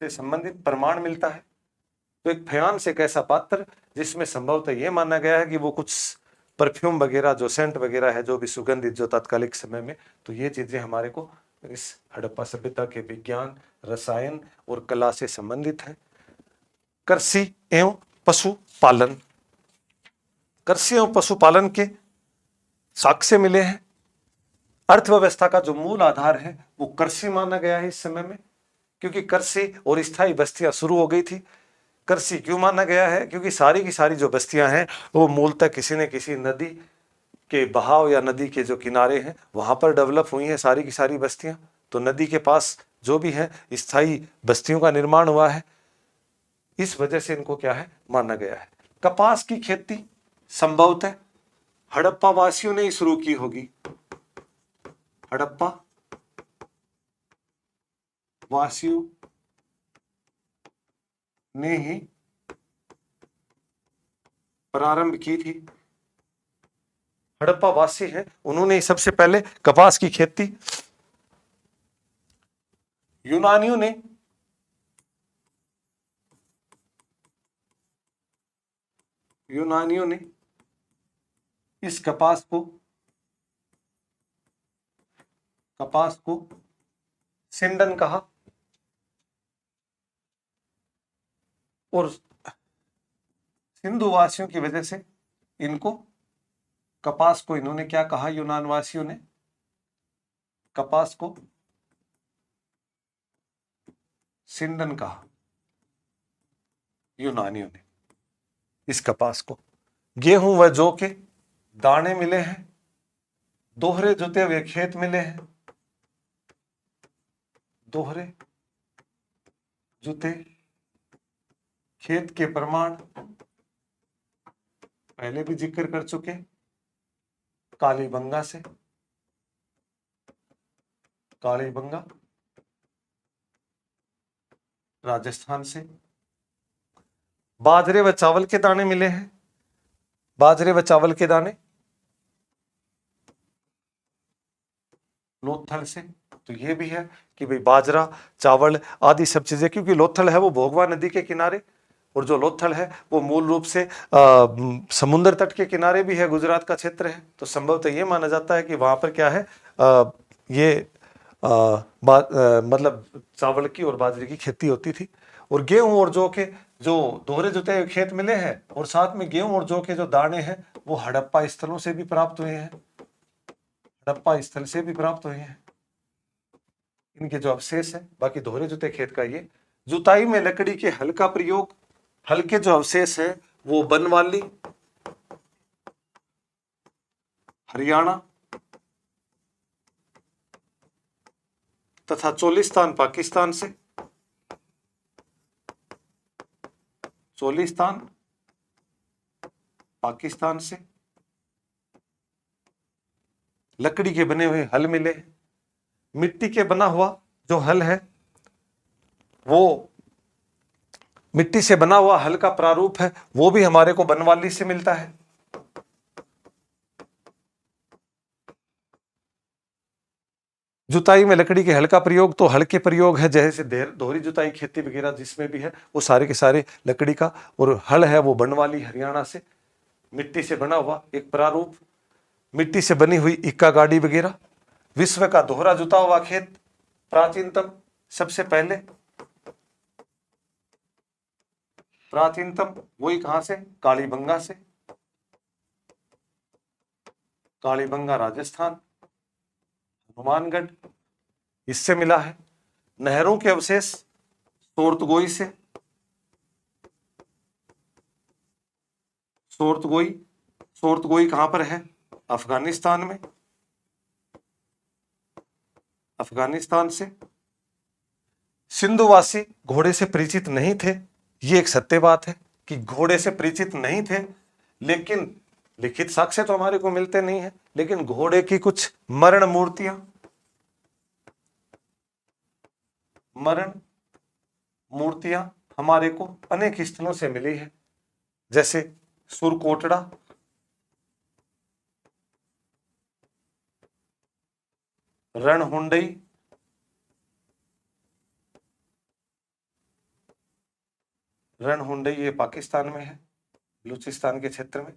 A: से संबंधित प्रमाण मिलता है। तो एक फयांस एक ऐसा पात्र जिसमें संभवतः यह माना गया है कि वो कुछ परफ्यूम वगैरह जो सेंट वगैरह है जो भी सुगंधित जो तात्कालिक समय में, तो ये चीजें हमारे को इस हड़प्पा सभ्यता के विज्ञान, रसायन और कला से संबंधित है। कृषि एवं पशुपालन, कृषि एवं पशुपालन के साक्ष्य मिले हैं। अर्थव्यवस्था का जो मूल आधार है वो कृषि माना गया है इस समय में, क्योंकि कृषि और स्थायी बस्तियां शुरू हो गई थी। कृषि क्यों माना गया है? क्योंकि सारी की सारी जो बस्तियां हैं वो मूलतः किसी न किसी नदी के बहाव या नदी के जो किनारे हैं वहां पर डेवलप हुई हैं सारी की सारी बस्तियां। तो नदी के पास जो भी है स्थायी बस्तियों का निर्माण हुआ है, इस वजह से इनको क्या है माना गया है। कपास की खेती संभवतः हड़प्पा वासियों ने ही शुरू की होगी। हड़प्पा वासियों ने ही प्रारंभ की थी। हड़प्पा वासी हैं, उन्होंने ही सबसे पहले कपास की खेती, यूनानियों ने इस कपास को सिंडन कहा और सिंधु वासियों की वजह से इनको, कपास को इन्होंने क्या कहा, यूनान वासियों ने कपास को सिंदन कहा, यूनानियों ने इस कपास को। गेहूं व जौ के दाने मिले हैं, दोहरे जुते हुए खेत मिले हैं, दोहरे जुते खेत के प्रमाण पहले भी जिक्र कर चुके, कालीबंगा से, कालीबंगा राजस्थान से। बाजरे व चावल के दाने मिले हैं, बाजरे व चावल के दाने लोथल से। तो ये भी है कि भाई बाजरा, चावल आदि सब चीजें, क्योंकि लोथल है वो भोगवा नदी के किनारे, और जो लोथल है वो मूल रूप से समुद्र तट के किनारे भी है, गुजरात का क्षेत्र है। तो संभवतः ये माना जाता है कि वहां पर क्या है, ये मतलब चावल की और बाजरे की खेती होती थी। और गेहूं और जौ के जो दोहरे जुते हुए खेत मिले हैं, और साथ में गेहूं और जौ के जो दाने हैं वो हड़प्पा स्थलों से भी प्राप्त हुए हैं, हड़प्पा स्थल से भी प्राप्त हुए हैं इनके जो अवशेष है। बाकी दोहरे जुते खेत का ये। जुताई में लकड़ी के हल का प्रयोग, हल के जो अवशेष है वो बनवाली हरियाणा तथा चोलिस्तान पाकिस्तान से, चोलिस्तान पाकिस्तान से लकड़ी के बने हुए हल मिले। मिट्टी के बना हुआ जो हल है वो, मिट्टी से बना हुआ हल का प्रारूप है वो भी हमारे को बनवाली से मिलता है। जुताई में लकड़ी के हल का प्रयोग, तो हल के प्रयोग है जैसे दोहरी जुताई खेती वगैरह जिसमें भी है वो सारे के सारे लकड़ी का, और हल है वो बनवाली हरियाणा से। मिट्टी से बना हुआ एक प्रारूप, मिट्टी से बनी हुई इक्का गाड़ी वगैरह। विश्व का दोहरा जुता हुआ खेत प्राचीनतम, सबसे पहले प्राचीनतम वही कहां से, कालीबंगा से, कालीबंगा राजस्थान, हनुमानगढ़ इससे मिला है। नहरों के अवशेष सोरतगोई से, सोरतगोई, सोरतगोई कहां पर है, अफगानिस्तान में, अफगानिस्तान से। सिंधुवासी घोड़े से परिचित नहीं थे, ये एक सत्य बात है कि घोड़े से परिचित नहीं थे, लेकिन लिखित साक्ष्य तो हमारे को मिलते नहीं है, लेकिन घोड़े की कुछ मरण मूर्तियां, मरण मूर्तियां हमारे को अनेक स्थलों से मिली है, जैसे सुरकोटड़ा, रणहुंडई, रणहुंडई ये पाकिस्तान में है, बलूचिस्तान के क्षेत्र में।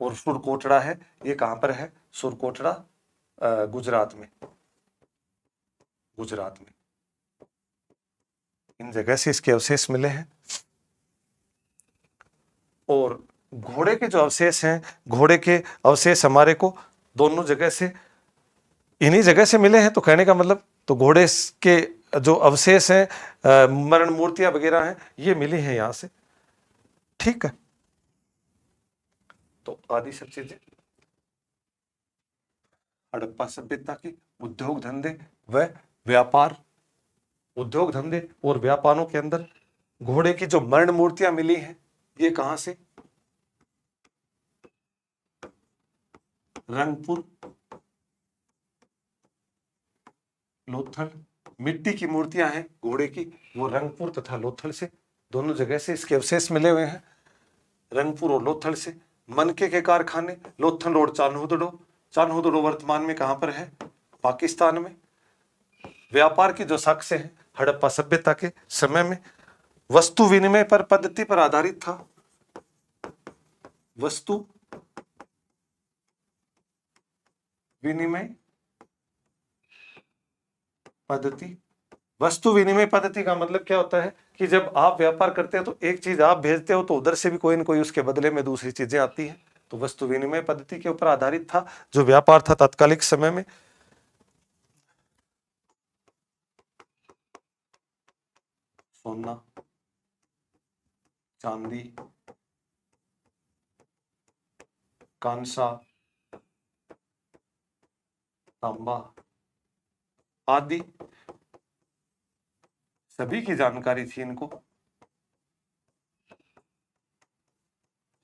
A: और सुरकोटड़ा है, ये कहां पर है, सुरकोटड़ा गुजरात में, गुजरात में इन जगह से इसके अवशेष मिले हैं। और घोड़े के जो अवशेष हैं, घोड़े के अवशेष हमारे को दोनों जगह से, इन्हीं जगह से मिले हैं। तो कहने का मतलब, तो घोड़े के जो अवशेष हैं, मरण मूर्तियां वगैरह हैं, ये मिली हैं यहां से, ठीक है। तो आदि सब चीजें हड़प्पा सभ्यता की उद्योग धंधे व व्यापार, उद्योग धंधे और व्यापारों के अंदर घोड़े की जो मरण मूर्तियां मिली हैं, ये कहां से, रंगपुर, लोथल। मिट्टी की मूर्तियां हैं घोड़े की, वो रंगपुर तथा लोथल से, दोनों जगह से इसके अवशेष मिले हुए हैं, रंगपुर और लोथल से। मनके के कारखाने लोथल और चान्होदड़ो, चान्होदड़ो वर्तमान में कहां पर है, पाकिस्तान में। व्यापार की जो साक्ष्य है हड़प्पा सभ्यता के समय में वस्तु विनिमय पर पद्धति पर आधारित था, वस्तु विनिमय पद्धति वस्तु विनिमय पद्धति का मतलब क्या होता है कि जब आप व्यापार करते हैं तो एक चीज आप भेजते हो तो उधर से भी कोई न कोई उसके बदले में दूसरी चीजें आती हैं। तो वस्तु विनिमय पद्धति के ऊपर आधारित था जो व्यापार था तात्कालिक समय में। सोना, चांदी, कांसा, तांबा आदि सभी की जानकारी थी इनको,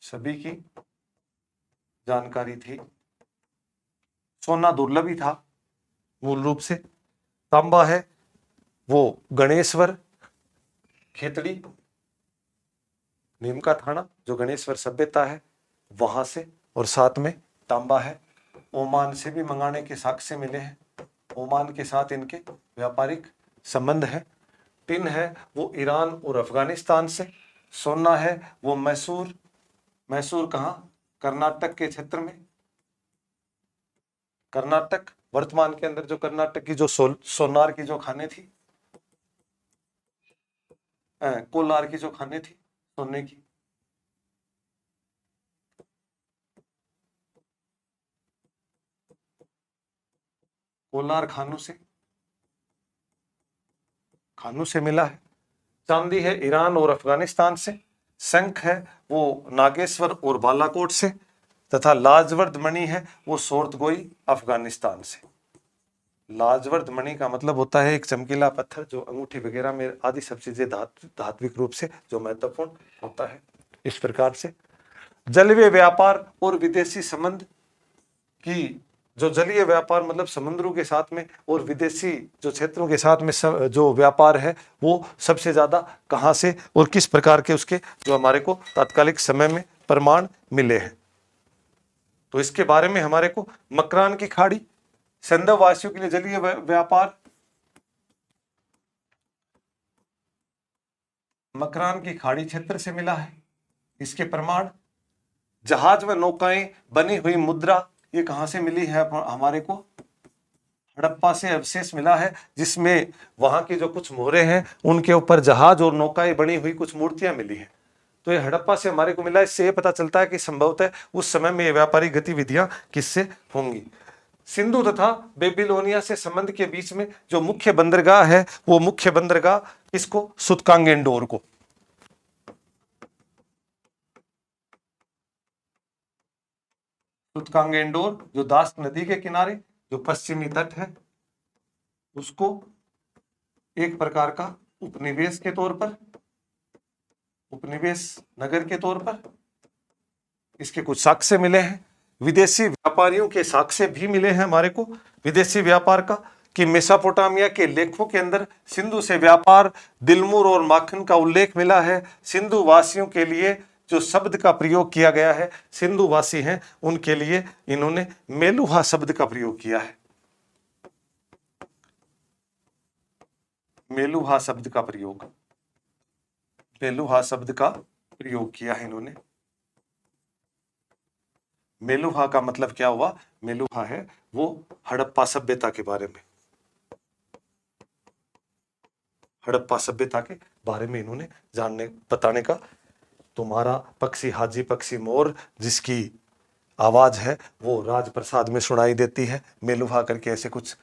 A: सभी की जानकारी थी। सोना दुर्लभ ही था मूल रूप से। तांबा है वो गणेश्वर खेतड़ी नीम का थाना जो गणेश्वर सभ्यता है वहां से, और साथ में तांबा है ओमान से भी मंगाने के साक्ष्य मिले हैं, ओमान के साथ इनके व्यापारिक संबंध है। टिन है वो ईरान और अफगानिस्तान से। सोना है वो मैसूर, मैसूर कहाँ, कर्नाटक के क्षेत्र में, कर्नाटक वर्तमान के अंदर जो कर्नाटक की जो सोनार की जो खाने थी, कोलार की जो खाने थी सोने की, कोलार खानों से मिला है। चांदी है ईरान और अफगानिस्तान से। शंख है वो नागेश्वर और बालाकोट से, तथा लाजवर्द मणि है वो सोर्तगोई अफगानिस्तान से। लाजवर्द मणि का मतलब होता है एक चमकीला पत्थर जो अंगूठी वगैरह में आदि सब चीजें धात्विक रूप से जो महत्वपूर्ण होता है। इस प्रकार से जलवीय व्यापार और विदेशी संबंध की, जो जलीय व्यापार मतलब समुद्रों के साथ में और विदेशी जो क्षेत्रों के साथ में जो व्यापार है वो सबसे ज्यादा कहां से और किस प्रकार के उसके जो हमारे को तात्कालिक समय में प्रमाण मिले हैं। तो इसके बारे में हमारे को मकरान की खाड़ी सिंधु वासियों के लिए जलीय व्यापार, मकरान की खाड़ी क्षेत्र से मिला है। इसके प्रमाण जहाज व नौकाएं बनी हुई मुद्रा, ये कहां से मिली है हमारे को, हड़प्पा से अवशेष मिला है जिसमें वहां की जो कुछ मोहरे हैं उनके ऊपर जहाज और नौकाएं बनी हुई कुछ मूर्तियां मिली हैं। तो ये हड़प्पा से हमारे को मिला। इससे ये पता चलता है कि संभवतः उस समय में ये व्यापारिक गतिविधियां किससे होंगी। सिंधु तथा बेबीलोनिया से संबंध के बीच में जो मुख्य बंदरगाह है वो मुख्य बंदरगाह किसको, सुतकांगेंडोर को। सुतकांगेंडोर जो दास्त नदी के किनारे जो पश्चिमी तट है उसको एक प्रकार का उपनिवेश के तौर पर, उपनिवेश नगर के तौर पर इसके कुछ साक्ष्य मिले हैं। विदेशी व्यापारियों के साक्ष्य भी मिले हैं हमारे को विदेशी व्यापार का, कि मेसोपोटामिया के लेखों के अंदर सिंधु से व्यापार, दिलमुर और माखन का उल्लेख मिला है। सिंधु वासियों के लिए जो शब्द का प्रयोग किया गया है, सिंधु वासी हैं उनके लिए इन्होंने मेलुहा शब्द का प्रयोग किया है। मेलुहा शब्द का प्रयोग, मेलुहा शब्द का प्रयोग किया है इन्होंने। मेलुहा का मतलब क्या हुआ, मेलुहा है वो हड़प्पा सभ्यता के बारे में, हड़प्पा सभ्यता के बारे में इन्होंने जानने बताने का। तुम्हारा पक्षी हाजी पक्षी मोर जिसकी आवाज है वो राजप्रसाद में सुनाई देती है, मेलुहा करके ऐसे कुछ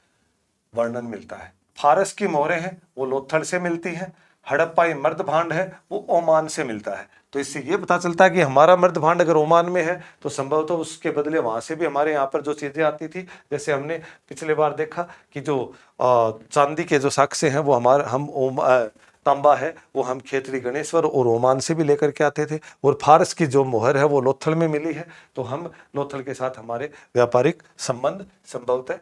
A: वर्णन मिलता है। फारस की मोहरें हैं वो लोथल से मिलती हैं। हड़प्पाई मर्द भांड है वो ओमान से मिलता है। तो इससे ये पता चलता है कि हमारा मर्द भांड अगर ओमान में है तो संभवतः उसके बदले वहां से भी हमारे यहाँ पर जो चीजें आती थी, जैसे हमने पिछले बार देखा कि जो चांदी के जो साक्ष्य हैं वो हमारे तांबा है वो हम खेतड़ी गणेश्वर और ओमान से भी लेकर के आते थे, और फारस की जो मोहर है वो लोथल में मिली है। तो हम लोथल के साथ हमारे व्यापारिक संबंध संभवतः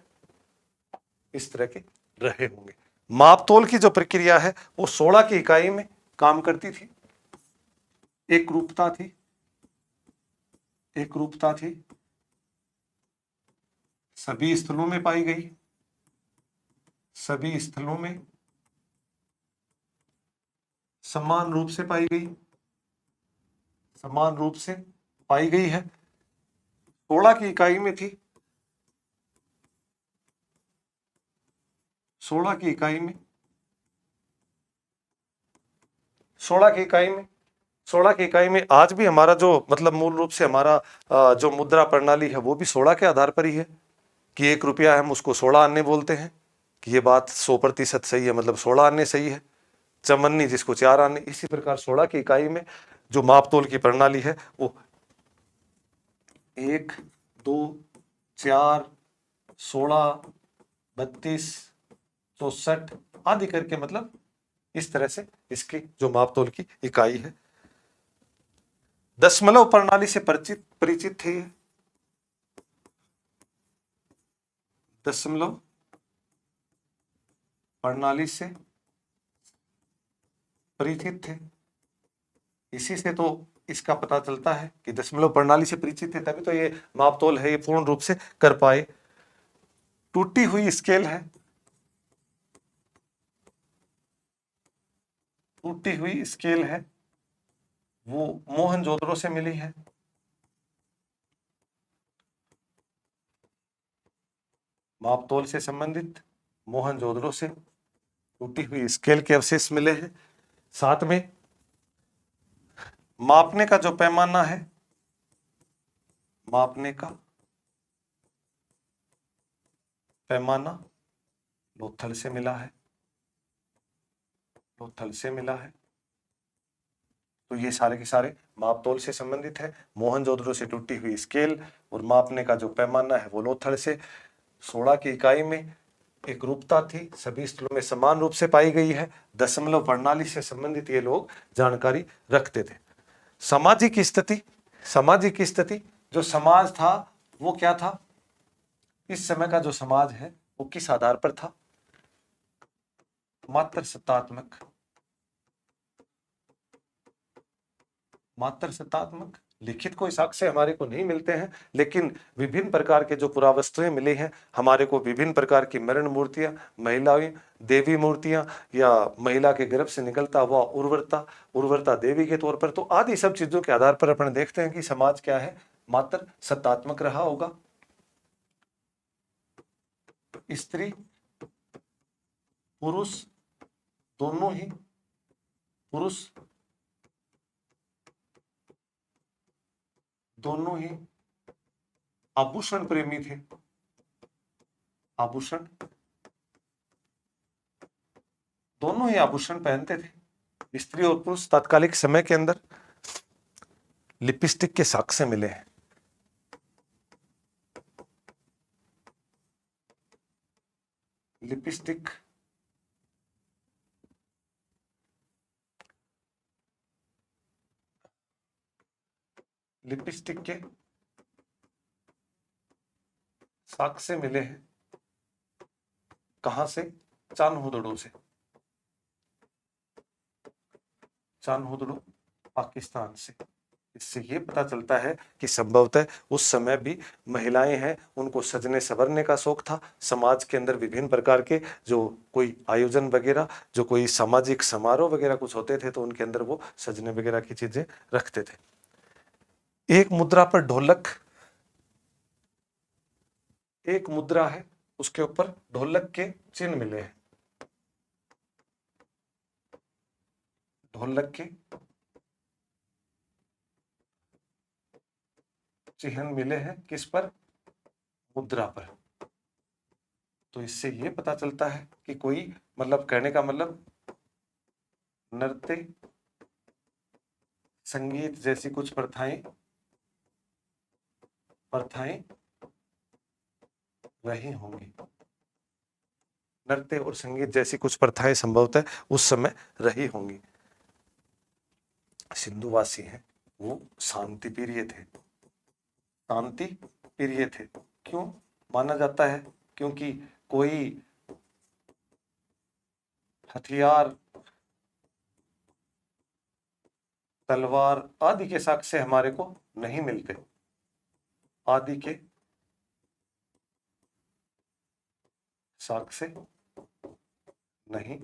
A: इस तरह के रहे होंगे। मापतोल की जो प्रक्रिया है वो 16 की इकाई में काम करती थी। एक रूपता थी, एक रूपता थी, सभी स्थलों में पाई गई, सभी स्थलों में समान रूप से पाई गई, समान रूप से पाई गई है। 16 की इकाई में थी, 16 की इकाई में 16 की इकाई में, 16 की इकाई में आज भी हमारा जो मतलब मूल रूप से हमारा जो मुद्रा प्रणाली है वो भी 16 के आधार पर ही है कि 1 रुपया है, हम उसको 16 आने बोलते हैं कि ये बात 100% सही है, मतलब 16 आने सही है। चमन्नी जिसको 4 आने, इसी प्रकार 16 की इकाई में जो मापतोल की प्रणाली है वो 1, 2, 4, 16, 32, 64 आदि करके मतलब इस तरह से इसकी जो मापतोल की इकाई है। दशमलव प्रणाली से परिचित थे। दशमलव प्रणाली से परिचित थे, इसी से तो इसका पता चलता है कि दशमलव प्रणाली से परिचित थे, तभी तो ये मापतोल है ये पूर्ण रूप से कर पाए। टूटी हुई स्केल है, टूटी हुई स्केल है वो मोहनजोदड़ो से मिली है। मापतोल से संबंधित मोहनजोदड़ो से टूटी हुई स्केल के अवशेष मिले हैं। साथ में मापने का जो पैमाना है, मापने का पैमाना लोथल से मिला है, लोथल से मिला है। तो ये सारे के सारे मापतोल से संबंधित है। मोहनजोदड़ो से टूटी हुई स्केल और मापने का जो पैमाना है वो लोथल से। 16 की इकाई में एक रूपता थी, सभी स्थलों में समान रूप से पाई गई है। दशमलव प्रणाली से संबंधित ये लोग जानकारी रखते थे। सामाजिक स्थिति, सामाजिक स्थिति जो समाज था वो क्या था, इस समय का जो समाज है वो किस आधार पर था, मात्र सत्तात्मक, मात्र सत्तात्मक। लिखित कोई साक्ष्य हमारे को नहीं मिलते हैं, लेकिन विभिन्न प्रकार के जो पुरावस्तुएं मिली हैं हमारे को, विभिन्न प्रकार की मरण मूर्तियां, महिलाएं, देवी मूर्तियां या महिला के गर्भ से निकलता हुआ उर्वरता, उर्वरता देवी के तौर पर, तो आदि सब चीजों के आधार पर अपन देखते हैं कि समाज क्या है, मात्र सत्तात्मक रहा होगा। स्त्री पुरुष दोनों ही, पुरुष दोनों ही आभूषण प्रेमी थे, आभूषण, दोनों ही आभूषण पहनते थे। स्त्री और पुरुष तात्कालिक समय के अंदर लिपस्टिक के साक्ष्य मिले हैं। लिपस्टिक, लिपस्टिक के साक्ष्य मिले हैं कहां से, चान्होदड़ो से, चान्होदड़ो पाकिस्तान से। इससे ये पता चलता है कि संभवतः उस समय भी महिलाएं हैं उनको सजने संवरने का शौक था। समाज के अंदर विभिन्न प्रकार के जो कोई आयोजन वगैरह, जो कोई सामाजिक समारोह वगैरह कुछ होते थे तो उनके अंदर वो सजने वगैरह की चीजें रखते थे। एक मुद्रा पर ढोलक, एक मुद्रा है उसके ऊपर ढोलक के चिन्ह मिले हैं, ढोलक के चिन्ह मिले हैं किस पर, मुद्रा पर। तो इससे ये पता चलता है कि कोई, मतलब कहने का मतलब नृत्य संगीत जैसी कुछ प्रथाएं, प्रथाएं रही होंगी, नृत्य और संगीत जैसी कुछ प्रथाएं संभवतः उस समय रही होंगी। सिंधुवासी हैं वो शांति प्रिय थे, शांति प्रिय थे। क्यों माना जाता है, क्योंकि कोई हथियार, तलवार आदि के साक्ष्य हमारे को नहीं मिलते, आदि के साक्ष्य नहीं,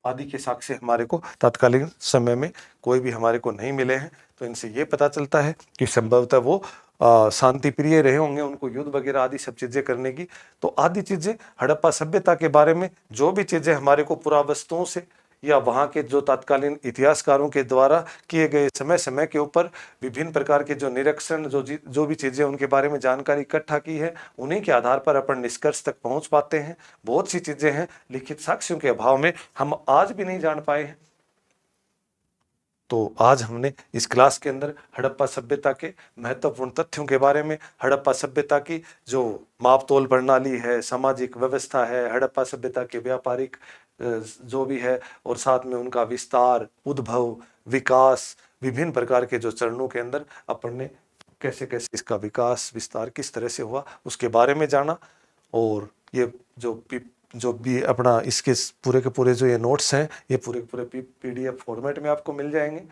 A: आदि के साक्ष्य हमारे को तत्कालीन समय में कोई भी हमारे को नहीं मिले हैं। तो इनसे ये पता चलता है कि संभवतः वो शांति प्रिय रहे होंगे, उनको युद्ध वगैरह आदि सब चीजें करने की। तो आदि चीजें हड़प्पा सभ्यता के बारे में जो भी चीजें हमारे को पुरावस्तुओं से या वहाँ के जो तत्कालीन इतिहासकारों के द्वारा किए गए समय समय के ऊपर विभिन्न प्रकार के जो निरीक्षण, जो भी चीजें उनके बारे में जानकारी इकट्ठा की है, उन्हीं के आधार पर अपन निष्कर्ष तक पहुंच पाते हैं। बहुत सी चीजें हैं लिखित साक्ष्यों के अभाव में हम आज भी नहीं जान पाए हैं। तो आज हमने इस क्लास के अंदर हड़प्पा सभ्यता के महत्वपूर्ण तथ्यों के बारे में, हड़प्पा सभ्यता की जो मापतोल प्रणाली है, सामाजिक व्यवस्था है, हड़प्पा सभ्यता के व्यापारिक जो भी है, और साथ में उनका विस्तार, उद्भव, विकास, विभिन्न प्रकार के जो चरणों के अंदर अपन ने कैसे कैसे इसका विकास विस्तार किस तरह से हुआ उसके बारे में जाना। और ये जो भी अपना इसके पूरे के पूरे जो ये नोट्स हैं, ये पूरे के पूरे PDF फॉर्मेट में आपको मिल जाएंगे।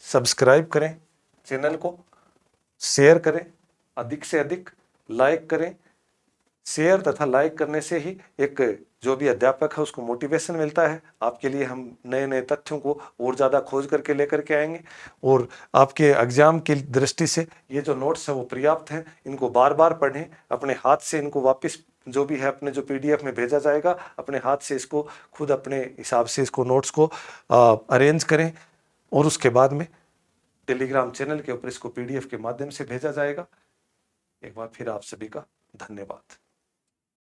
A: सब्सक्राइब करें चैनल को, शेयर करें, अधिक से अधिक लाइक करें। शेयर तथा लाइक करने से ही एक जो भी अध्यापक है उसको मोटिवेशन मिलता है। आपके लिए हम नए नए तथ्यों को और ज़्यादा खोज करके लेकर के आएंगे, और आपके एग्जाम की दृष्टि से ये जो नोट्स हैं वो पर्याप्त हैं। इनको बार बार पढ़ें, अपने हाथ से इनको वापस जो भी है अपने जो PDF में भेजा जाएगा, अपने हाथ से इसको खुद अपने हिसाब से इसको नोट्स को अरेंज करें, और उसके बाद में टेलीग्राम चैनल के ऊपर इसको PDF के माध्यम से भेजा जाएगा। एक बार फिर आप सभी का धन्यवाद।